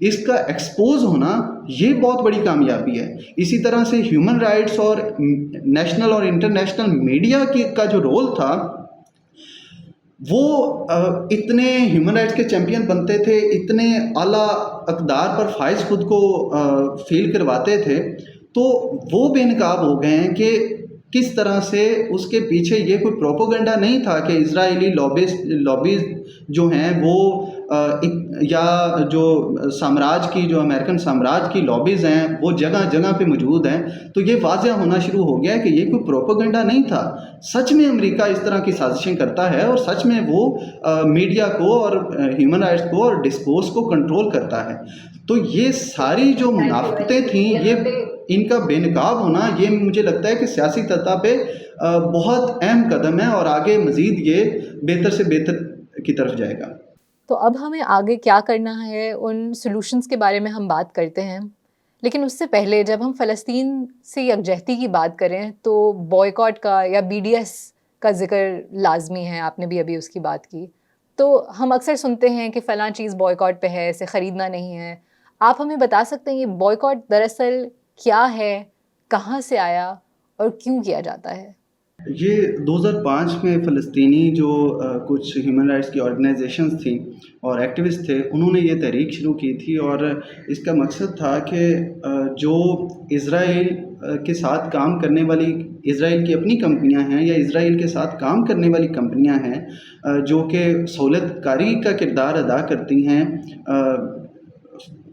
اس کا ایکسپوز ہونا یہ بہت بڑی کامیابی ہے۔ اسی طرح سے ہیومن رائٹس اور نیشنل اور انٹرنیشنل میڈیا کا جو رول تھا، وہ اتنے ہیومن رائٹس کے چیمپئن بنتے تھے، اتنے اعلیٰ اقدار پر فائز خود کو فیل کرواتے تھے، تو وہ بے نقاب ہو گئے ہیں کہ کس طرح سے اس کے پیچھے یہ کوئی پروپوگنڈا نہیں تھا کہ اسرائیلی لابیز جو ہیں وہ یا جو سامراج کی، جو امریکن سامراج کی لابیز ہیں، وہ جگہ جگہ پہ موجود ہیں۔ تو یہ واضح ہونا شروع ہو گیا ہے کہ یہ کوئی پروپوگنڈا نہیں تھا۔ سچ میں امریکہ اس طرح کی سازشیں کرتا ہے، اور سچ میں وہ میڈیا کو اور ہیومن رائٹس کو اور ڈسکورس کو کنٹرول کرتا ہے۔ تو یہ ساری جو منافقتیں تھیں، یہ ان کا بے نقاب ہونا، یہ مجھے لگتا ہے کہ سیاسی سطح پہ بہت اہم قدم ہے، اور آگے مزید یہ بہتر سے بہتر کی طرف جائے گا۔ تو اب ہمیں آگے کیا کرنا ہے، ان سلوشنز کے بارے میں ہم بات کرتے ہیں، لیکن اس سے پہلے جب ہم فلسطین سے یکجہتی کی بات کریں تو بوائیکاٹ کا یا BDS کا ذکر لازمی ہے، آپ نے بھی ابھی اس کی بات کی۔ تو ہم اکثر سنتے ہیں کہ فلاں چیز بوائیکاٹ پہ ہے، اسے خریدنا نہیں ہے۔ آپ ہمیں بتا سکتے ہیں یہ بوائیکاٹ دراصل کیا ہے، کہاں سے آیا اور کیوں کیا جاتا ہے؟ یہ 2005 میں فلسطینی جو کچھ ہیومن رائٹس کی آرگنائزیشنز تھیں اور ایکٹیوسٹ تھے، انہوں نے یہ تحریک شروع کی تھی، اور اس کا مقصد تھا کہ جو اسرائیل کے ساتھ کام کرنے والی، اسرائیل کی اپنی کمپنیاں ہیں یا اسرائیل کے ساتھ کام کرنے والی کمپنیاں ہیں جو کہ سہولت کاری کا کردار ادا کرتی ہیں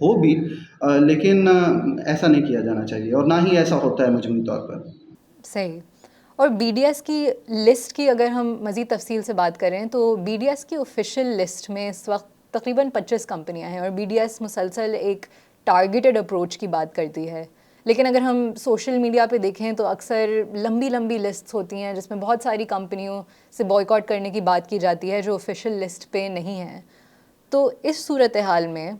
ہو بھی لیکن ایسا نہیں کیا جانا چاہیے اور نہ ہی ایسا ہوتا ہے مجموعی طور پر. صحیح. اور بی ڈی ایس کی لسٹ کی اگر ہم مزید تفصیل سے بات کریں تو بی ڈی ایس کی آفیشیل لسٹ میں اس وقت تقریباً 25 کمپنیاں ہیں اور بی ڈی ایس مسلسل ایک ٹارگیٹڈ اپروچ کی بات کرتی ہے. لیکن اگر ہم سوشل میڈیا پہ دیکھیں تو اکثر لمبی لمبی لسٹس ہوتی ہیں جس میں بہت ساری کمپنیوں سے بوائیکاٹ کرنے کی بات کی جاتی ہے جو آفیشیل لسٹ پہ نہیں ہیں. تو اس صورتحال میں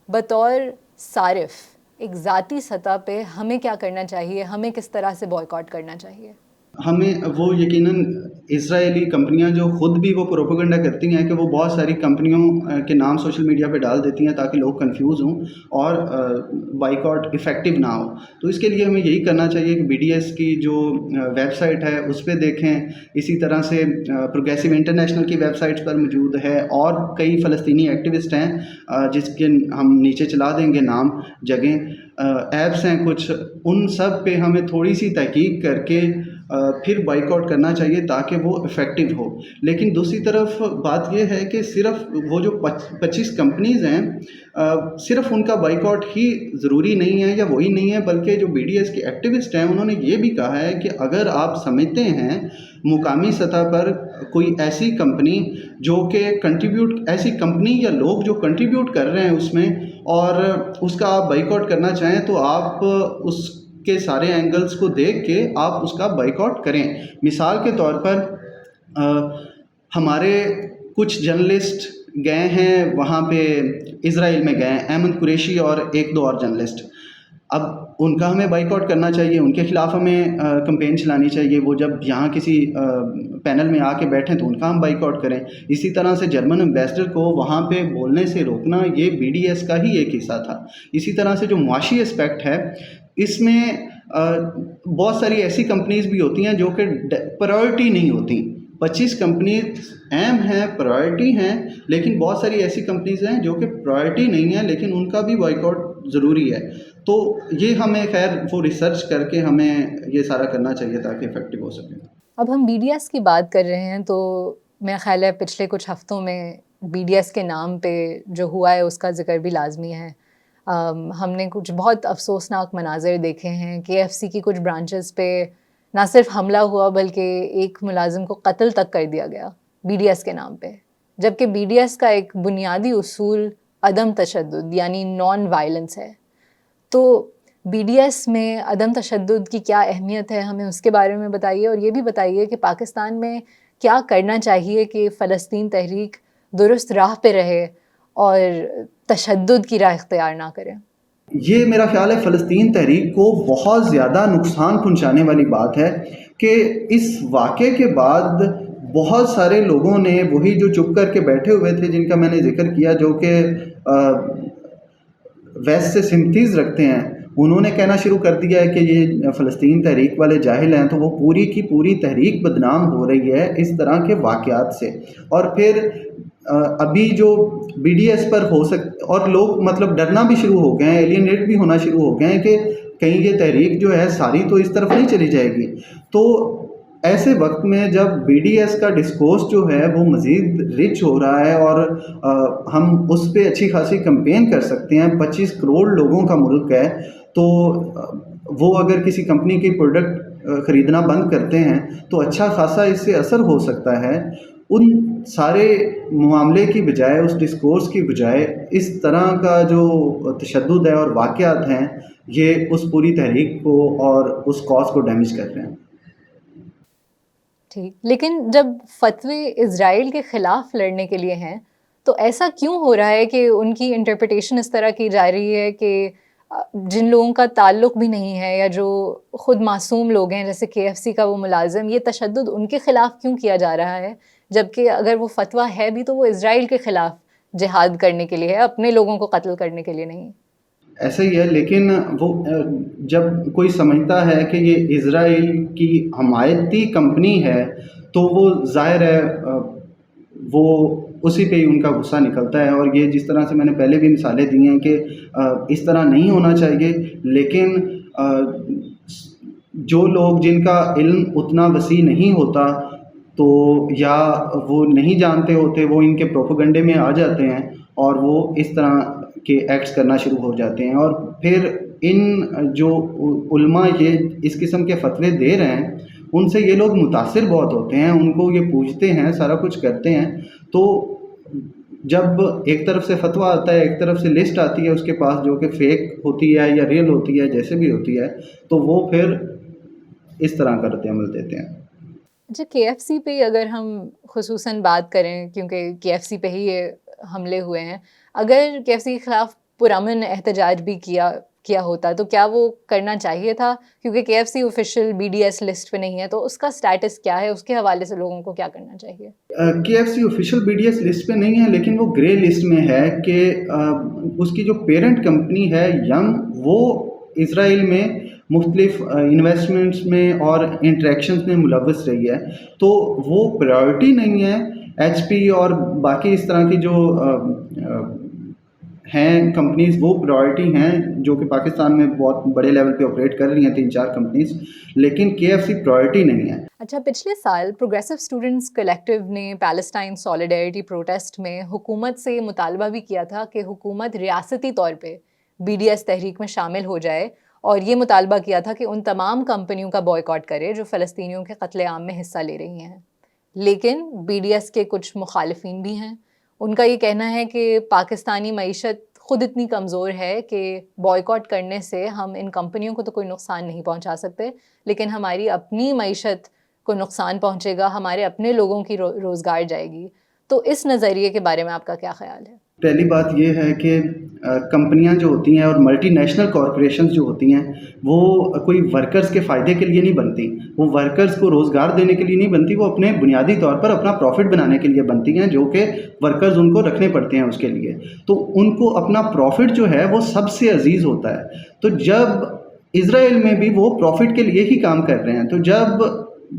بطور صارف ایک ذاتی سطح پہ ہمیں کیا کرنا چاہیے، ہمیں کس طرح سے بوائیکاٹ کرنا چاہیے؟ ہمیں وہ یقیناً اسرائیلی کمپنیاں جو خود بھی وہ پروپیگنڈا کرتی ہیں کہ وہ بہت ساری کمپنیوں کے نام سوشل میڈیا پہ ڈال دیتی ہیں تاکہ لوگ کنفیوز ہوں اور بائیکاٹ افیکٹو نہ ہو. تو اس کے لیے ہمیں یہی کرنا چاہیے کہ بی ڈی ایس کی جو ویب سائٹ ہے اس پہ دیکھیں. اسی طرح سے پروگریسو انٹرنیشنل کی ویب سائٹس پر موجود ہے اور کئی فلسطینی ایکٹیوسٹ ہیں جس کے ہم نیچے چلا دیں گے نام، جگہیں، ایپس ہیں کچھ، ان سب پہ ہمیں تھوڑی سی تحقیق کر کے پھر بائیکاٹ کرنا چاہیے تاکہ وہ افیکٹو ہو. لیکن دوسری طرف بات یہ ہے کہ صرف وہ جو 25 کمپنیز ہیں صرف ان کا بائیکاٹ ہی ضروری نہیں ہے یا وہی نہیں ہے، بلکہ جو بی ڈی ایس کے ایکٹیوسٹ ہیں انہوں نے یہ بھی کہا ہے کہ اگر آپ سمجھتے ہیں مقامی سطح پر کوئی ایسی کمپنی جو کہ ایسی کمپنی یا لوگ جو کنٹریبیوٹ کر رہے ہیں اس میں اور اس کا آپ بائیکاٹ کرنا چاہیں تو آپ اس کے سارے اینگلز کو دیکھ کے آپ اس کا بائیکاٹ کریں. مثال کے طور پر ہمارے کچھ جرنلسٹ گئے ہیں وہاں پہ اسرائیل میں گئے ہیں، احمد قریشی اور ایک دو اور جرنلسٹ. اب ان کا ہمیں بائیکاٹ کرنا چاہیے، ان کے خلاف ہمیں کمپین چلانی چاہیے. وہ جب یہاں کسی پینل میں آ کے بیٹھیں تو ان کا ہم بائیکاٹ کریں. اسی طرح سے جرمن امبیسڈر کو وہاں پہ بولنے سے روکنا یہ بی ڈی ایس کا ہی ایک حصہ تھا. اسی طرح سے جو معاشی اسپیکٹ ہے اس میں بہت ساری ایسی کمپنیز بھی ہوتی ہیں جو کہ پرائورٹی نہیں ہوتی. 25 کمپنیز اہم ہیں، پرائورٹی ہیں، لیکن بہت ساری ایسی کمپنیز ہیں جو کہ پرائورٹی نہیں ہیں لیکن ان کا بھی بائیکاٹ ضروری ہے. تو یہ ہمیں خیر وہ ریسرچ کر کے ہمیں یہ سارا کرنا چاہیے تاکہ افیکٹو ہو سکے. اب ہم بی ڈی ایس کی بات کر رہے ہیں تو میرا خیال ہے پچھلے کچھ ہفتوں میں بی ڈی ایس کے نام پہ جو ہوا ہے اس کا ذکر بھی لازمی ہے. ہم نے کچھ بہت افسوسناک مناظر دیکھے ہیں. کے ایف سی کی کچھ برانچز پہ نہ صرف حملہ ہوا بلکہ ایک ملازم کو قتل تک کر دیا گیا بی ڈی ایس کے نام پہ، جبکہ بی ڈی ایس کا ایک بنیادی اصول عدم تشدد یعنی نان وائلنس ہے. تو بی ڈی ایس میں عدم تشدد کی کیا اہمیت ہے، ہمیں اس کے بارے میں بتائیے، اور یہ بھی بتائیے کہ پاکستان میں کیا کرنا چاہیے کہ فلسطین تحریک درست راہ پہ رہے اور تشدد کی راہ اختیار نہ کرے. یہ میرا خیال ہے فلسطین تحریک کو بہت زیادہ نقصان پہنچانے والی بات ہے کہ اس واقعے کے بعد بہت سارے لوگوں نے وہی جو چپ کر کے بیٹھے ہوئے تھے جن کا میں نے ذکر کیا، جو کہ ویسٹ سے سمپتھیز رکھتے ہیں، انہوں نے کہنا شروع کر دیا ہے کہ یہ فلسطین تحریک والے جاہل ہیں. تو وہ پوری کی پوری تحریک بدنام ہو رہی ہے اس طرح کے واقعات سے. اور پھر ابھی جو بی ڈی ایس پر ہو اور لوگ مطلب ڈرنا بھی شروع ہو گئے ہیں، ایلینیٹ بھی ہونا شروع ہو گئے ہیں کہ کہیں یہ تحریک جو ہے ساری تو اس طرف نہیں چلی جائے گی. تو ایسے وقت میں جب بی ڈی ایس کا ڈسکورس جو ہے وہ مزید رچ ہو رہا ہے اور ہم اس پہ اچھی خاصی کمپین کر سکتے ہیں، 25 کروڑ لوگوں کا ملک ہے، تو وہ اگر کسی کمپنی کی پروڈکٹ خریدنا بند کرتے ہیں تو اچھا خاصا اس سے اثر ہو سکتا ہے. ان سارے معاملے کی بجائے، اس ڈسکورس کی بجائے، اس طرح کا جو تشدد ہے اور واقعات ہیں یہ اس پوری تحریک کو اور اس کاز کو ڈیمیج کر رہے ہیں. ٹھیک، لیکن جب فتوے اسرائیل کے خلاف لڑنے کے لیے ہیں تو ایسا کیوں ہو رہا ہے کہ ان کی انٹرپریٹیشن اس طرح کی جا رہی ہے کہ جن لوگوں کا تعلق بھی نہیں ہے یا جو خود معصوم لوگ ہیں جیسے کے ایف سی کا وہ ملازم، یہ تشدد ان کے خلاف کیوں کیا جا رہا ہے، جبکہ اگر وہ فتویٰ ہے بھی تو وہ اسرائیل کے خلاف جہاد کرنے کے لیے ہے، اپنے لوگوں کو قتل کرنے کے لیے نہیں. ایسا ہی ہے، لیکن وہ جب کوئی سمجھتا ہے کہ یہ اسرائیل کی حمایتی کمپنی ہے تو وہ ظاہر ہے وہ اسی پہ ہی ان کا غصہ نکلتا ہے. اور یہ جس طرح سے میں نے پہلے بھی مثالیں دی ہیں کہ اس طرح نہیں ہونا چاہیے، لیکن جو لوگ جن کا علم اتنا وسیع نہیں ہوتا تو یا وہ نہیں جانتے ہوتے، وہ ان کے پروپیگنڈے میں آ جاتے ہیں اور وہ اس طرح کے ایکٹس کرنا شروع ہو جاتے ہیں، اور پھر ان جو علماء یہ اس قسم کے فتوے دے رہے ہیں ان سے یہ لوگ متاثر بہت ہوتے ہیں، ان کو یہ پوچھتے ہیں، سارا کچھ کرتے ہیں. تو جب ایک طرف سے فتویٰ آتا ہے، ایک طرف سے لسٹ آتی ہے اس کے پاس جو کہ فیک ہوتی ہے یا ریئل ہوتی ہے، جیسے بھی ہوتی ہے، تو وہ پھر اس طرح کا رد عمل دیتے ہیں. اچھا، کے ایف سی پہ اگر ہم خصوصاً بات کریں، کیونکہ کے ایف سی پہ ہی یہ حملے ہوئے ہیں، اگر کے ایف سی کے خلاف پرامن احتجاج بھی کیا ہوتا تو کیا وہ کرنا چاہیے تھا؟ کیونکہ K F C official B D S list پہ نہیں ہے، تو اس کا سٹیٹس کیا ہے؟ اس کے حوالے سے لوگوں کو کیا کرنا چاہیے؟ K F C official B D S list پہ نہیں ہے، لیکن وہ گرے لسٹ میں ہے کہ اس کی جو پیرنٹ کمپنی ہے یم، وہ اسرائیل میں مختلف انویسٹمنٹس میں اور انٹریکشنز میں ملوث رہی ہے، تو وہ پرائورٹی نہیں ہے. ایچ پی اور باقی اس طرح کی جو ہیں کمپنیز وہ پرائورٹی ہیں جو کہ پاکستان میں بہت بڑے لیول پہ آپریٹ کر رہی ہیں 3-4 کمپنیز، لیکن کے ایف سی پرائورٹی نہیں ہے. اچھا، پچھلے سال پروگریسو اسٹوڈنٹس کلیکٹیو نے پیلسٹائن سالیڈیرٹی پروٹیسٹ میں حکومت سے مطالبہ بھی کیا تھا کہ حکومت ریاستی طور پہ بی ڈی ایس تحریک میں شامل ہو جائے، اور یہ مطالبہ کیا تھا کہ ان تمام کمپنیوں کا بائیکاٹ کرے جو فلسطینیوں کے قتل عام میں حصہ لے رہی ہیں. لیکن بی ڈی ایس کے کچھ مخالفین بھی ہیں، ان کا یہ کہنا ہے کہ پاکستانی معیشت خود اتنی کمزور ہے کہ بائیکاٹ کرنے سے ہم ان کمپنیوں کو تو کوئی نقصان نہیں پہنچا سکتے، لیکن ہماری اپنی معیشت کو نقصان پہنچے گا، ہمارے اپنے لوگوں کی روزگار جائے گی. تو اس نظریے کے بارے میں آپ کا کیا خیال ہے؟ پہلی بات یہ ہے کہ کمپنیاں جو ہوتی ہیں اور ملٹی نیشنل کارپوریشنز جو ہوتی ہیں وہ کوئی ورکرز کے فائدے کے لیے نہیں بنتی، وہ ورکرز کو روزگار دینے کے لیے نہیں بنتی، وہ اپنے بنیادی طور پر اپنا پروفٹ بنانے کے لیے بنتی ہیں، جو کہ ورکرز ان کو رکھنے پڑتے ہیں اس کے لیے. تو ان کو اپنا پروفٹ جو ہے وہ سب سے عزیز ہوتا ہے. تو جب اسرائیل میں بھی وہ پروفٹ کے لیے ہی کام کر رہے ہیں، تو جب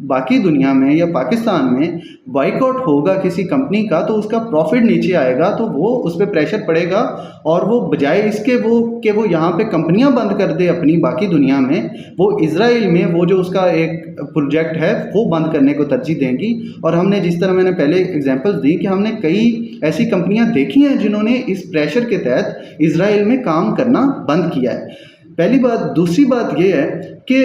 باقی دنیا میں یا پاکستان میں بائیک آؤٹ ہوگا کسی کمپنی کا تو اس کا پروفٹ نیچے آئے گا، تو وہ اس پہ پریشر پڑے گا، اور وہ بجائے اس کے کہ وہ یہاں پہ کمپنیاں بند کر دے اپنی باقی دنیا میں، وہ اسرائیل میں وہ جو اس کا ایک پروجیکٹ ہے وہ بند کرنے کو ترجیح دیں گی. اور ہم نے جس طرح میں نے پہلے اگزامپلس دی کہ ہم نے کئی ایسی کمپنیاں دیکھی ہیں جنہوں نے اس پریشر کے تحت اسرائیل میں کام کرنا بند کیا ہے. پہلی بات. دوسری بات یہ ہے کہ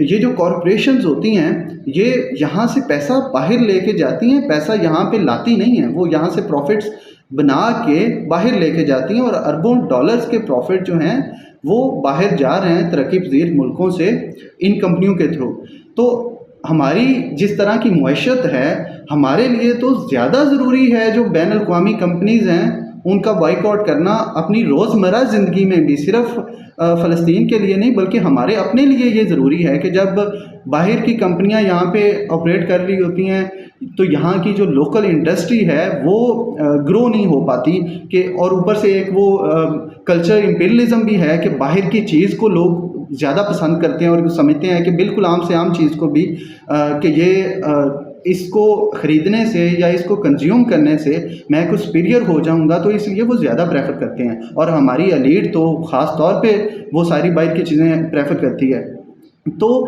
یہ جو کارپوریشنز ہوتی ہیں یہ یہاں سے پیسہ باہر لے کے جاتی ہیں، پیسہ یہاں پہ لاتی نہیں ہیں، وہ یہاں سے پروفٹس بنا کے باہر لے کے جاتی ہیں، اور اربوں ڈالرز کے پروفٹ جو ہیں وہ باہر جا رہے ہیں ترقی پذیر ملکوں سے ان کمپنیوں کے تھرو. تو ہماری جس طرح کی معیشت ہے ہمارے لیے تو زیادہ ضروری ہے جو بین الاقوامی کمپنیز ہیں ان کا بائیک آؤٹ کرنا اپنی روزمرہ زندگی میں بھی، صرف فلسطین کے لیے نہیں بلکہ ہمارے اپنے لیے یہ ضروری ہے کہ جب باہر کی کمپنیاں یہاں پہ آپریٹ کر رہی ہوتی ہیں تو یہاں کی جو لوکل انڈسٹری ہے وہ گرو نہیں ہو پاتی، کہ اور اوپر سے ایک وہ کلچر امپیریلزم بھی ہے کہ باہر کی چیز کو لوگ زیادہ پسند کرتے ہیں اور سمجھتے ہیں کہ بالکل عام سے عام چیز کو بھی کہ یہ اس کو خریدنے سے یا اس کو کنزیوم کرنے سے میں کچھ سپیریئر ہو جاؤں گا، تو اس لیے وہ زیادہ پریفر کرتے ہیں. اور ہماری ایلیٹ تو خاص طور پہ وہ ساری باہر کی چیزیں پریفر کرتی ہے. تو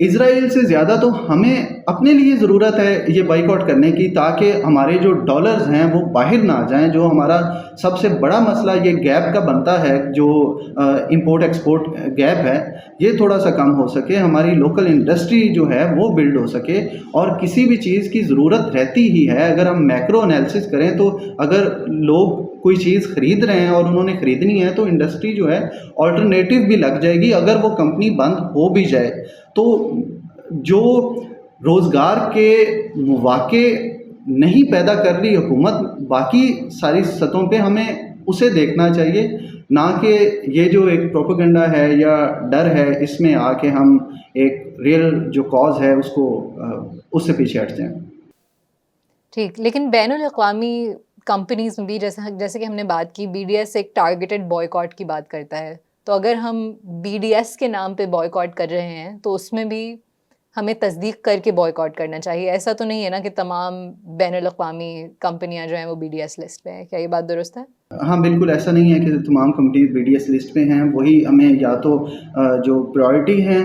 اسرائیل سے زیادہ تو ہمیں اپنے لیے ضرورت ہے یہ بائیک آؤٹ کرنے کی، تاکہ ہمارے جو ڈالرز ہیں وہ باہر نہ جائیں. جو ہمارا سب سے بڑا مسئلہ یہ گیپ کا بنتا ہے، جو امپورٹ ایکسپورٹ گیپ ہے، یہ تھوڑا سا کم ہو سکے، ہماری لوکل انڈسٹری جو ہے وہ بلڈ ہو سکے. اور کسی بھی چیز کی ضرورت رہتی ہی ہے، اگر ہم میکرو انالیسس کریں تو اگر لوگ کوئی چیز خرید رہے ہیں اور انہوں نے خریدنی ہے تو انڈسٹری جو ہے آلٹرنیٹیو بھی لگ جائے گی. اگر وہ کمپنی بند ہو بھی جائے تو جو روزگار کے مواقع نہیں پیدا کر رہی حکومت باقی ساری سطحوں پہ، ہمیں اسے دیکھنا چاہیے، نہ کہ یہ جو ایک پروپیگنڈا ہے یا ڈر ہے اس میں آ کے ہم ایک ریئل جو کاز ہے اس سے پیچھے ہٹ جائیں. ٹھیک، لیکن بین الاقوامی کمپنیز میں بھی جیسے کہ ہم نے بات کی، بی ڈی ایس ایک ٹارگیٹڈ بائیک آؤٹ کی بات کرتا ہے، تو اگر ہم بی ڈی ایس کے نام پہ بائیک آؤٹ کر رہے ہیں تو اس میں بھی ہمیں تصدیق کر کے بائیک آؤٹ کرنا چاہیے. ایسا تو نہیں ہے نا کہ تمام بین الاقوامی کمپنیاں جو ہیں وہ بی ڈی ایس لسٹ پہ ہیں؟ کیا یہ بات درست ہے؟ ہاں بالکل ایسا نہیں ہے کہ تمام companies be D S list پہ ہیں. وہی ہمیں یا تو جو پرائورٹی ہیں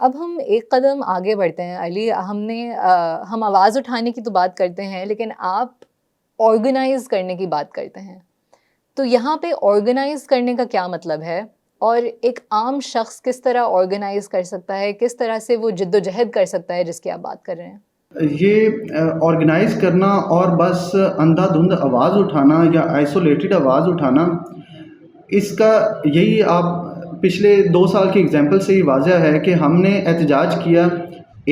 اب ہم ایک قدم آگے بڑھتے ہیں علی. ہم آواز اٹھانے کی تو بات کرتے ہیں لیکن آپ آرگنائز کرنے کی بات کرتے ہیں. تو یہاں پہ آرگنائز کرنے کا کیا مطلب ہے اور ایک عام شخص کس طرح آرگنائز کر سکتا ہے, کس طرح سے وہ جد و جہد کر سکتا ہے جس کی آپ بات کر رہے ہیں؟ یہ آرگنائز کرنا اور بس اندھا دھند آواز اٹھانا یا آئسولیٹڈ آواز اٹھانا، اس کا یہی آپ پچھلے 2 سال کی اگزامپل سے ہی واضح ہے کہ ہم نے احتجاج کیا،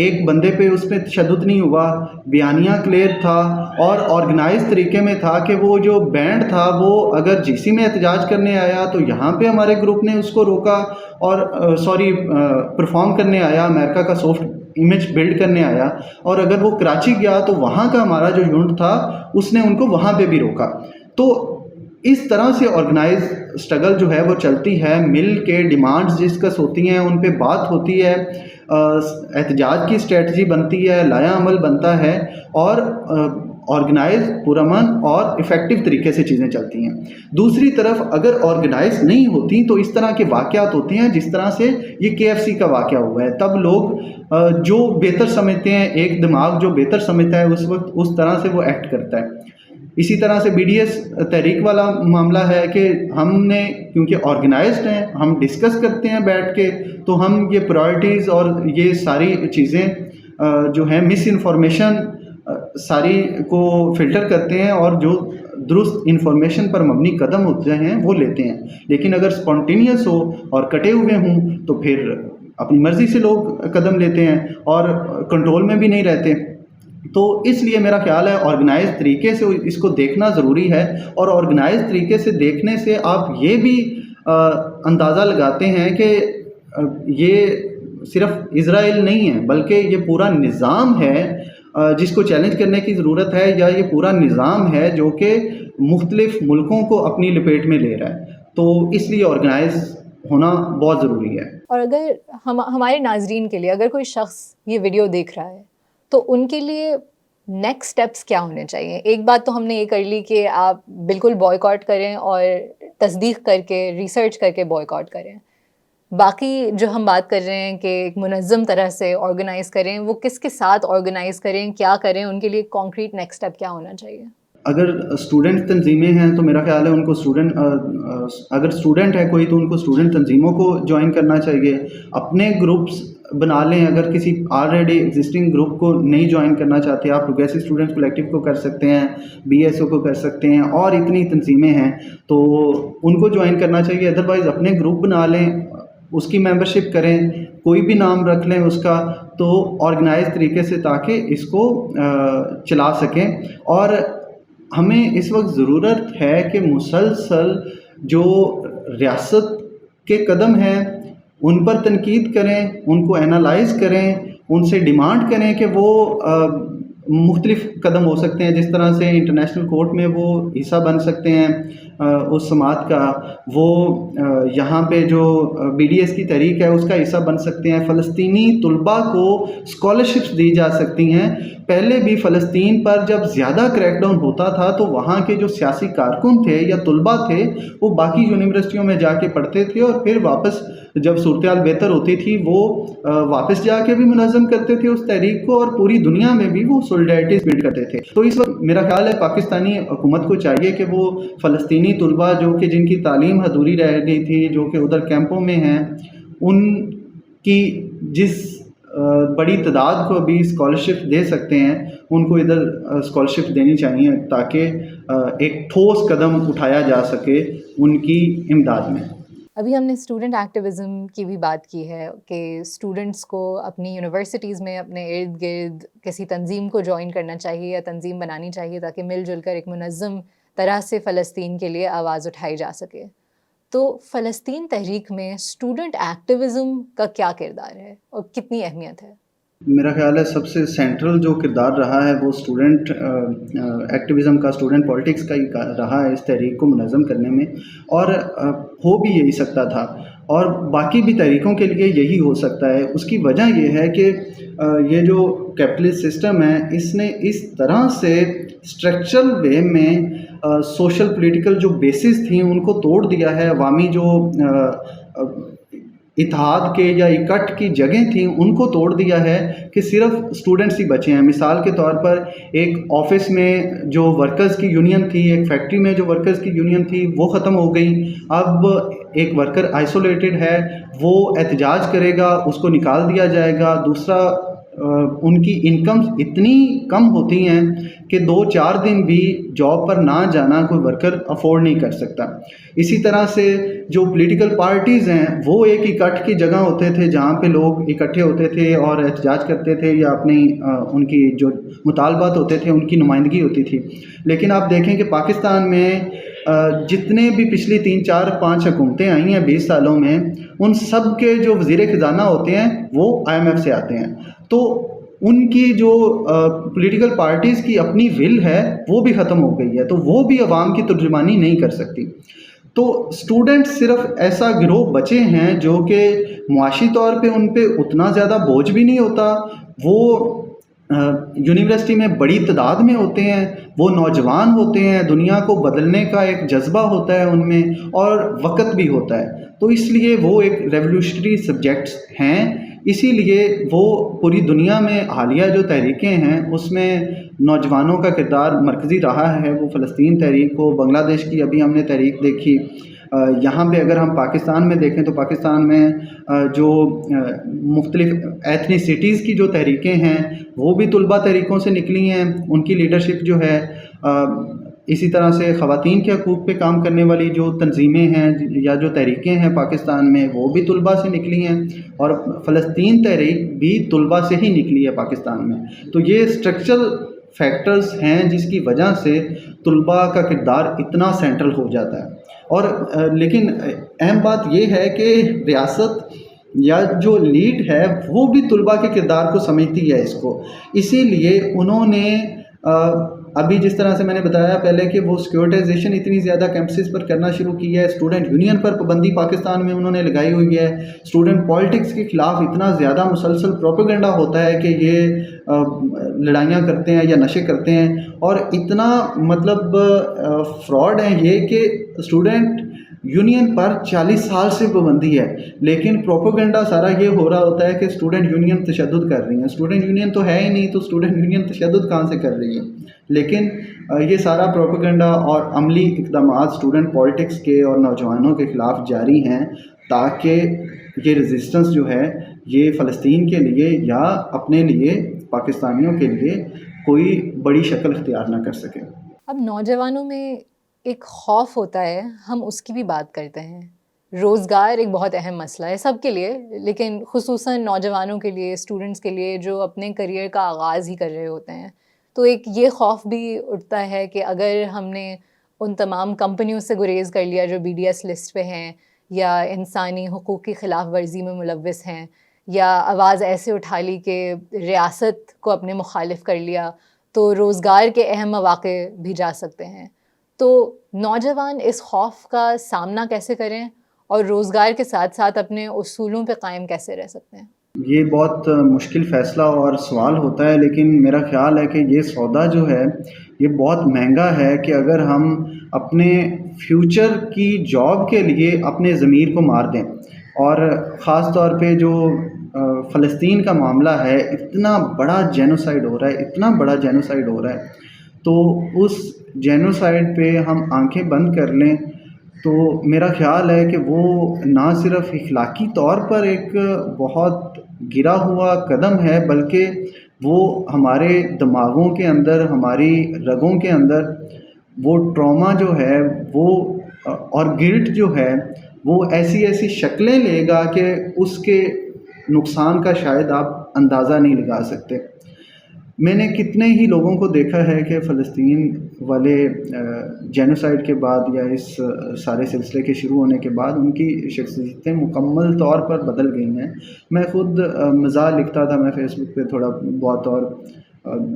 ایک بندے پہ اس میں تشدد نہیں ہوا، بیانیہ کلیئر تھا اور آرگنائز طریقے میں تھا کہ وہ جو بینڈ تھا وہ اگر جی سی میں احتجاج کرنے آیا تو یہاں پہ ہمارے گروپ نے اس کو روکا، اور پرفارم کرنے آیا، امریکہ کا سافٹ امیج بلڈ کرنے آیا، اور اگر وہ کراچی گیا تو وہاں کا ہمارا جو یونٹ تھا اس نے ان کو وہاں پہ بھی روکا. تو اس طرح سے آرگنائز اسٹرگل جو ہے وہ چلتی ہے، مل کے ڈیمانڈز ڈسکس ہوتی ہیں، ان پہ بات ہوتی ہے، احتجاج کی اسٹریٹجی بنتی ہے، لایا عمل بنتا ہے، اور آرگنائز پرامن اور افیکٹو طریقے سے چیزیں چلتی ہیں. دوسری طرف اگر آرگنائز نہیں ہوتی تو اس طرح کے واقعات ہوتے ہیں جس طرح سے یہ KFC کا واقعہ ہوا ہے. تب لوگ جو بہتر سمجھتے ہیں، ایک دماغ جو بہتر سمجھتا ہے اس وقت اس طرح سے وہ ایکٹ کرتا ہے. اسی طرح سے BDS تحریک والا معاملہ ہے کہ ہم نے کیونکہ آرگنائزڈ ہیں، ہم ڈسکس کرتے ہیں بیٹھ کے، تو ہم یہ پرائرٹیز اور یہ ساری چیزیں جو ہیں مس انفارمیشن ساری کو فلٹر کرتے ہیں اور جو درست انفارمیشن پر مبنی قدم ہوتے ہیں وہ لیتے ہیں. لیکن اگر اسپونٹینیس ہو اور کٹے ہوئے ہوں تو پھر اپنی مرضی سے لوگ قدم لیتے ہیں اور کنٹرول میں بھی نہیں رہتے. تو اس لیے میرا خیال ہے آرگنائز طریقے سے اس کو دیکھنا ضروری ہے، اور آرگنائز طریقے سے دیکھنے سے آپ یہ بھی اندازہ لگاتے ہیں کہ یہ صرف اسرائیل نہیں ہے بلکہ یہ پورا نظام ہے جس کو چیلنج کرنے کی ضرورت ہے، یا یہ پورا نظام ہے جو کہ مختلف ملکوں کو اپنی لپیٹ میں لے رہا ہے. تو اس لیے آرگنائز ہونا بہت ضروری ہے. اور اگر ہمارے ناظرین کے لیے اگر کوئی شخص یہ ویڈیو دیکھ رہا ہے تو ان کے لیے نیکسٹ سٹیپس کیا ہونے چاہیے؟ ایک بات تو ہم نے یہ کر لی کہ آپ بالکل بوائیکاٹ کریں اور تصدیق کر کے ریسرچ کر کے بوائیکاٹ کریں. باقی جو ہم بات کر رہے ہیں کہ ایک منظم طرح سے آرگنائز کریں، وہ کس کے ساتھ آرگنائز کریں، کیا کریں، ان کے لیے کانکریٹ نیکسٹ سٹیپ کیا ہونا چاہیے؟ اگر اسٹوڈنٹ تنظیمیں ہیں تو میرا خیال ہے ان کو اگر اسٹوڈنٹ ہے کوئی تو ان کو اسٹوڈنٹ تنظیموں کو جوائن کرنا چاہیے. اپنے گروپس بنا لیں، اگر کسی آلریڈی ایگزسٹنگ گروپ کو نہیں جوائن کرنا چاہتے آپ پروگریسو اسٹوڈنٹس کلیکٹیو کو کر سکتے ہیں، BSO کو کر سکتے ہیں، اور اتنی تنظیمیں ہیں تو ان کو جوائن کرنا چاہیے. ادروائز اپنے گروپ بنا لیں، اس کی ممبرشپ کریں، کوئی بھی نام رکھ لیں اس کا، تو آرگنائز طریقے سے تاکہ اس کو چلا سکیں. اور ہمیں اس وقت ضرورت ہے کہ مسلسل جو ریاست کے قدم ہیں ان پر تنقید کریں، ان کو انالائز کریں، ان سے ڈیمانڈ کریں کہ وہ مختلف قدم ہو سکتے ہیں. جس طرح سے انٹرنیشنل کورٹ میں وہ حصہ بن سکتے ہیں اس سماعت کا، وہ یہاں پہ جو BDS کی تحریک ہے اس کا حصہ بن سکتے ہیں. فلسطینی طلباء کو اسکالرشپس دی جا سکتی ہیں. پہلے بھی فلسطین پر جب زیادہ کریک ڈاؤن ہوتا تھا تو وہاں کے جو سیاسی کارکن تھے یا طلباء تھے وہ باقی یونیورسٹیوں میں جا کے پڑھتے تھے، اور پھر واپس جب صورتحال بہتر ہوتی تھی وہ واپس جا کے بھی منظم کرتے تھے اس تحریک کو، اور پوری دنیا میں بھی وہ سولیڈیرٹیز بلڈ کرتے تھے. تو اس وقت میرا خیال ہے پاکستانی حکومت کو چاہیے کہ وہ فلسطینی طلباء جو کہ جن کی تعلیم ادھوری رہ گئی تھی، جو کہ ادھر کیمپوں میں ہیں، ان کی جس بڑی تعداد کو ابھی اسکالرشپ دے سکتے ہیں ان کو ادھر اسکالرشپ دینی چاہیے تاکہ ایک ٹھوس قدم اٹھایا جا سکے ان کی امداد میں. ابھی ہم نے اسٹوڈنٹ ایکٹیویزم کی بھی بات کی ہے کہ اسٹوڈنٹس کو اپنی یونیورسٹیز میں اپنے ارد گرد کسی تنظیم کو جوائن کرنا چاہیے یا تنظیم بنانی چاہیے تاکہ مل جل کر ایک منظم طرح سے فلسطین کے لیے آواز اٹھائی جا سکے. تو فلسطین تحریک میں اسٹوڈنٹ ایکٹیویزم کا کیا کردار ہے اور کتنی اہمیت ہے؟ میرا خیال ہے سب سے سینٹرل جو کردار رہا ہے وہ اسٹوڈنٹ ایکٹیویزم کا، اسٹوڈنٹ پالیٹکس کا ہی رہا ہے اس تحریک کو منظم کرنے میں، اور ہو بھی یہی سکتا تھا اور باقی بھی تحریکوں کے لیے یہی ہو سکتا ہے. اس کی وجہ یہ ہے کہ یہ جو کیپٹلسٹ سسٹم ہے اس نے اس طرح سے اسٹرکچرل وے میں سوشل پولیٹیکل جو بیسز تھیں ان کو توڑ دیا ہے. عوامی جو اتحاد کے یا اکٹھ کی جگہیں تھیں ان کو توڑ دیا ہے کہ صرف اسٹوڈنٹس ہی بچے ہیں۔ مثال کے طور پر ایک آفس میں جو ورکرز کی یونین تھی، ایک فیکٹری میں جو ورکرز کی یونین تھی، وہ ختم ہو گئی۔ اب ایک ورکر آئسولیٹڈ ہے، وہ احتجاج کرے گا، اس کو نکال دیا جائے گا۔ دوسرا، ان کی انکمز اتنی کم ہوتی ہیں کہ 2-4 دن بھی جاب پر نہ جانا کوئی ورکر افورڈ نہیں کر سکتا۔ اسی طرح سے جو پولیٹیکل پارٹیز ہیں وہ ایک اکٹھ کی جگہ ہوتے تھے جہاں پہ لوگ اکٹھے ہوتے تھے اور احتجاج کرتے تھے یا اپنی ان کی جو مطالبات ہوتے تھے ان کی نمائندگی ہوتی تھی۔ لیکن آپ دیکھیں کہ پاکستان میں جتنے بھی پچھلی 3-4-5 حکومتیں آئی ہیں 20 سالوں میں، ان سب کے جو وزیر خزانہ ہوتے ہیں وہ IMF سے آتے ہیں۔ تو ان کی جو پولیٹیکل پارٹیز کی اپنی ول ہے وہ بھی ختم ہو گئی ہے، تو وہ بھی عوام کی ترجمانی نہیں کر سکتی۔ تو اسٹوڈنٹ صرف ایسا گروہ بچے ہیں جو کہ معاشی طور پہ ان پہ اتنا زیادہ بوجھ بھی نہیں ہوتا، وہ یونیورسٹی میں بڑی تعداد میں ہوتے ہیں، وہ نوجوان ہوتے ہیں، دنیا کو بدلنے کا ایک جذبہ ہوتا ہے ان میں، اور وقت بھی ہوتا ہے، تو اس لیے وہ ایک ریولیوشنری سبجیکٹس ہیں۔ اسی لیے وہ پوری دنیا میں حالیہ جو تحریکیں ہیں اس میں نوجوانوں کا کردار مرکزی رہا ہے۔ وہ فلسطین تحریک ہو، بنگلہ دیش کی ابھی ہم نے تحریک دیکھی، یہاں پہ اگر ہم پاکستان میں دیکھیں تو پاکستان میں جو مختلف ایتھنیسٹیز کی جو تحریکیں ہیں وہ بھی طلبہ تحریکوں سے نکلی ہیں، ان کی لیڈرشپ جو ہے۔ اسی طرح سے خواتین کے حقوق پہ کام کرنے والی جو تنظیمیں ہیں یا جو تحریکیں ہیں پاکستان میں وہ بھی طلبہ سے نکلی ہیں، اور فلسطین تحریک بھی طلبہ سے ہی نکلی ہے پاکستان میں۔ تو یہ اسٹرکچرل فیکٹرز ہیں جس کی وجہ سے طلبہ کا کردار اتنا سینٹرل ہو جاتا ہے۔ اور لیکن اہم بات یہ ہے کہ ریاست یا جو لیڈ ہے وہ بھی طلبہ کے کردار کو سمجھتی ہے اس کو، اسی لیے انہوں نے ابھی جس طرح سے میں نے بتایا پہلے کہ وہ سیکورٹائزیشن اتنی زیادہ کیمپسز پر کرنا شروع کی ہے، اسٹوڈنٹ یونین پر پابندی پاکستان میں انہوں نے لگائی ہوئی ہے، اسٹوڈنٹ پالیٹکس کے خلاف اتنا زیادہ مسلسل پروپیگنڈا ہوتا ہے کہ یہ لڑائیاں کرتے ہیں یا نشے کرتے ہیں، اور اتنا مطلب فراڈ ہے یہ کہ اسٹوڈنٹ یونین پر 40 سال سے پابندی ہے، لیکن پروپیگنڈا سارا یہ ہو رہا ہوتا ہے کہ اسٹوڈنٹ یونین تشدد کر رہی ہیں۔ اسٹوڈنٹ یونین تو ہے ہی نہیں، تو اسٹوڈنٹ یونین تشدد کہاں سے کر رہی ہے؟ لیکن یہ سارا پروپیگنڈا اور عملی اقدامات اسٹوڈنٹ پالیٹکس کے اور نوجوانوں کے خلاف جاری ہیں تاکہ یہ ریزسٹنس جو ہے یہ فلسطین کے لیے یا اپنے لیے پاکستانیوں کے لیے کوئی بڑی شکل اختیار نہ کر سکے۔ اب نوجوانوں میں ایک خوف ہوتا ہے، ہم اس کی بھی بات کرتے ہیں۔ روزگار ایک بہت اہم مسئلہ ہے سب کے لیے، لیکن خصوصاً نوجوانوں کے لیے، اسٹوڈنٹس کے لیے جو اپنے کریئر کا آغاز ہی کر رہے ہوتے ہیں، تو ایک یہ خوف بھی اٹھتا ہے کہ اگر ہم نے ان تمام کمپنیوں سے گریز کر لیا جو BDS لسٹ پہ ہیں یا انسانی حقوق کی خلاف ورزی میں ملوث ہیں، یا آواز ایسے اٹھا لی کہ ریاست کو اپنے مخالف کر لیا، تو روزگار کے اہم مواقع بھی جا سکتے ہیں۔ تو نوجوان اس خوف کا سامنا کیسے کریں اور روزگار کے ساتھ ساتھ اپنے اصولوں پہ قائم کیسے رہ سکتے ہیں؟ یہ بہت مشکل فیصلہ اور سوال ہوتا ہے، لیکن میرا خیال ہے کہ یہ سودا جو ہے یہ بہت مہنگا ہے کہ اگر ہم اپنے فیوچر کی جاب کے لیے اپنے ضمیر کو مار دیں، اور خاص طور پہ جو فلسطین کا معاملہ ہے، اتنا بڑا جینوسائیڈ ہو رہا ہے، اتنا بڑا جینوسائیڈ ہو رہا ہے، تو اس جینوسائیڈ پہ ہم آنکھیں بند کر لیں تو میرا خیال ہے کہ وہ نہ صرف اخلاقی طور پر ایک بہت گرا ہوا قدم ہے، بلکہ وہ ہمارے دماغوں کے اندر، ہماری رگوں کے اندر وہ ٹراما جو ہے وہ اور گلٹ جو ہے وہ ایسی ایسی شکلیں لے گا کہ اس کے نقصان کا شاید آپ اندازہ نہیں لگا سکتے۔ میں نے کتنے ہی لوگوں کو دیکھا ہے کہ فلسطین والے جینوسائیڈ کے بعد یا اس سارے سلسلے کے شروع ہونے کے بعد ان کی شخصیتیں مکمل طور پر بدل گئی ہیں۔ میں خود مزاح لکھتا تھا، میں فیس بک پہ تھوڑا بہت، اور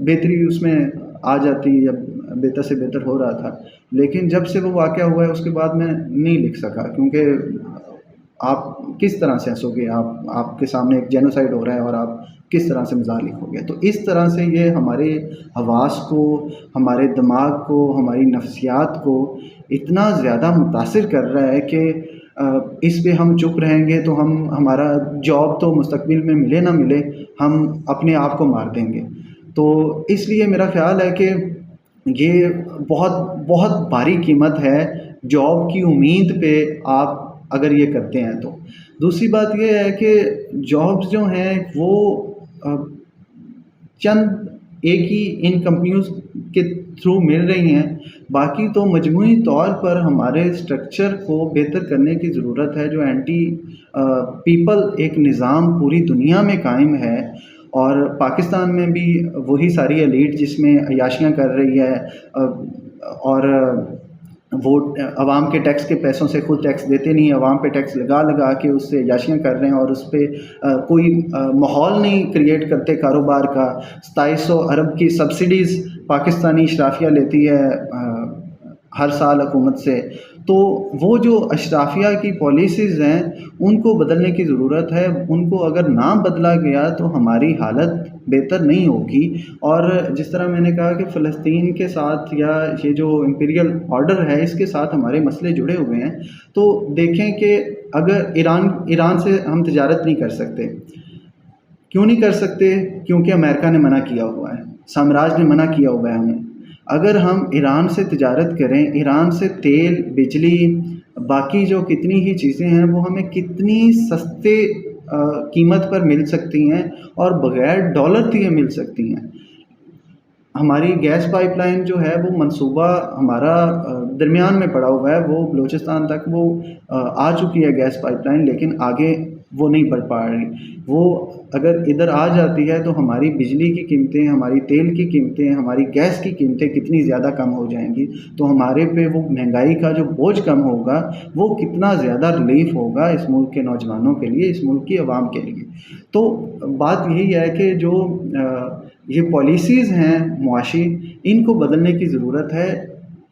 بہتری اس میں آ جاتی یا بہتر سے بہتر ہو رہا تھا، لیکن جب سے وہ واقعہ ہوا ہے اس کے بعد میں نہیں لکھ سکا، کیونکہ آپ کس طرح سے ہنسو گے؟ آپ کے سامنے ایک جینوسائیڈ ہو رہا ہے اور آپ کس طرح سے متعلق ہو گیا. تو اس طرح سے یہ ہمارے حواس کو، ہمارے دماغ کو، ہماری نفسیات کو اتنا زیادہ متاثر کر رہا ہے کہ اس پہ ہم چپ رہیں گے تو ہمارا جاب تو مستقبل میں ملے نہ ملے، ہم اپنے آپ کو مار دیں گے. تو اس لیے میرا خیال ہے کہ یہ بہت بہت بھاری قیمت ہے جاب کی امید پہ آپ اگر یہ کرتے ہیں تو. دوسری بات یہ ہے کہ جابس جو ہیں وہ چند ایک ہی ان کمپنیوں کے تھرو مل رہی ہیں، باقی تو مجموعی طور پر ہمارے اسٹرکچر کو بہتر کرنے کی ضرورت ہے. جو اینٹی پیپل ایک نظام پوری دنیا میں قائم ہے، اور پاکستان میں بھی وہی ساری ایلیٹ جس میں عیاشیاں کر رہی ہے، اور وہ عوام کے ٹیکس کے پیسوں سے خود ٹیکس دیتے نہیں، عوام پہ ٹیکس لگا لگا کے اس سے عیاشیاں کر رہے ہیں، اور اس پہ کوئی ماحول نہیں کریٹ کرتے کاروبار کا. 2700 ارب کی سبسڈیز پاکستانی اشرافیہ لیتی ہے ہر سال حکومت سے. تو وہ جو اشرافیہ کی پالیسیز ہیں ان کو بدلنے کی ضرورت ہے. ان کو اگر نہ بدلا گیا تو ہماری حالت بہتر نہیں ہوگی. اور جس طرح میں نے کہا کہ فلسطین کے ساتھ یا یہ جو امپیریل آرڈر ہے اس کے ساتھ ہمارے مسئلے جڑے ہوئے ہیں، تو دیکھیں کہ اگر ایران سے ہم تجارت نہیں کر سکتے. کیوں نہیں کر سکتے؟ کیونکہ امریکہ نے منع کیا ہوا ہے، سامراج نے منع کیا ہوا ہے ہمیں. اگر ہم ایران سے تجارت کریں، ایران سے تیل، بجلی، باقی جو کتنی ہی چیزیں ہیں وہ ہمیں کتنی سستے قیمت پر مل سکتی ہیں اور بغیر ڈالر دیے مل سکتی ہیں. ہماری گیس پائپ لائن جو ہے وہ منصوبہ ہمارا درمیان میں پڑا ہوا ہے، وہ بلوچستان تک وہ آ چکی ہے گیس پائپ لائن، لیکن آگے وہ نہیں بڑھ پا رہی. وہ اگر ادھر آ جاتی ہے تو ہماری بجلی کی قیمتیں، ہماری تیل کی قیمتیں، ہماری گیس کی قیمتیں کتنی زیادہ کم ہو جائیں گی. تو ہمارے پہ وہ مہنگائی کا جو بوجھ کم ہوگا وہ کتنا زیادہ ریلیف ہوگا اس ملک کے نوجوانوں کے لیے، اس ملک کی عوام کے لیے. تو بات یہی ہے کہ جو یہ پالیسیز ہیں معاشی، ان کو بدلنے کی ضرورت ہے.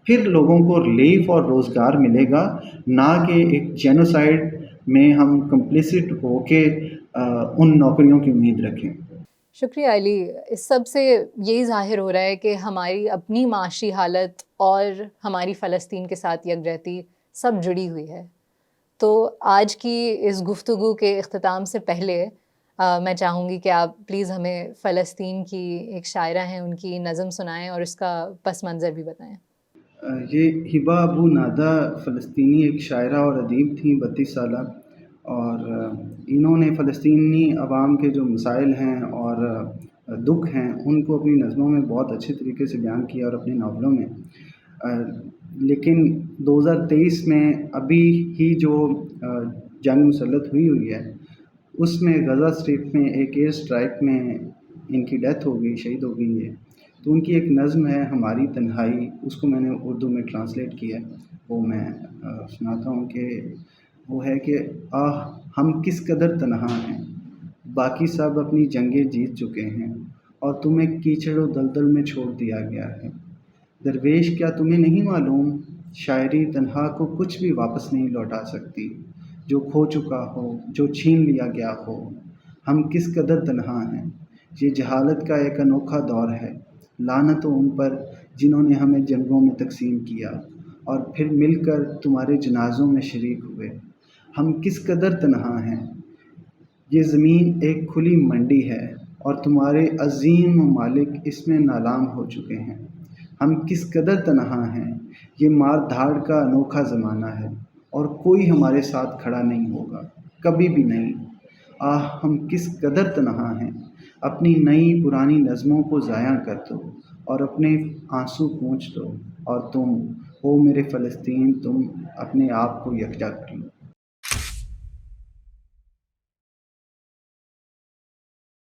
پھر لوگوں کو ریلیف اور روزگار ملے گا، نہ کہ ایک جینوسائڈ میں ہم کمپلیسٹ ہو کے ان نوکریوں کی امید رکھیں. شکریہ علی. اس سب سے یہی ظاہر ہو رہا ہے کہ ہماری اپنی معاشی حالت اور ہماری فلسطین کے ساتھ یکجہتی سب جڑی ہوئی ہے. تو آج کی اس گفتگو کے اختتام سے پہلے میں چاہوں گی کہ آپ پلیز ہمیں فلسطین کی ایک شاعرہ ہیں ان کی نظم سنائیں اور اس کا پس منظر بھی بتائیں. یہ ہبہ ابو نادہ فلسطینی ایک شاعرہ اور ادیب تھیں، 32 سالہ، اور انہوں نے فلسطینی عوام کے جو مسائل ہیں اور دکھ ہیں ان کو اپنی نظموں میں بہت اچھے طریقے سے بیان کیا اور اپنی ناولوں میں. لیکن 2023 میں ابھی ہی جو جنگ مسلط ہوئی ہے اس میں غزہ اسٹرپ میں ایک ایئر اسٹرائک میں ان کی ڈیتھ ہو گئی، شہید ہو گئی ہے. تو ان کی ایک نظم ہے ہماری تنہائی، اس کو میں نے اردو میں ٹرانسلیٹ کیا ہے، وہ میں سناتا ہوں کہ وہ ہے کہ آہ ہم کس قدر تنہا ہیں، باقی سب اپنی جنگیں جیت چکے ہیں اور تمہیں کیچڑ و دلدل میں چھوڑ دیا گیا ہے. درویش کیا تمہیں نہیں معلوم، شاعری تنہا کو کچھ بھی واپس نہیں لوٹا سکتی، جو کھو چکا ہو، جو چھین لیا گیا ہو. ہم کس قدر تنہا ہیں، یہ جہالت کا ایک انوکھا دور ہے. لعنت ہو ان پر جنہوں نے ہمیں جنگوں میں تقسیم کیا اور پھر مل کر تمہارے جنازوں میں شریک ہوئے. ہم کس قدر تنہا ہیں، یہ زمین ایک کھلی منڈی ہے اور تمہارے عظیم ممالک اس میں نالام ہو چکے ہیں. ہم کس قدر تنہا ہیں، یہ مار دھاڑ کا انوکھا زمانہ ہے اور کوئی ہمارے ساتھ کھڑا نہیں ہوگا، کبھی بھی نہیں. آہ ہم کس قدر تنہا ہیں، اپنی نئی پرانی نظموں کو ضائع کر دو اور اپنے آنسو پونچھ دو، اور تم او میرے فلسطین تم اپنے آپ کو یکجا کر لو.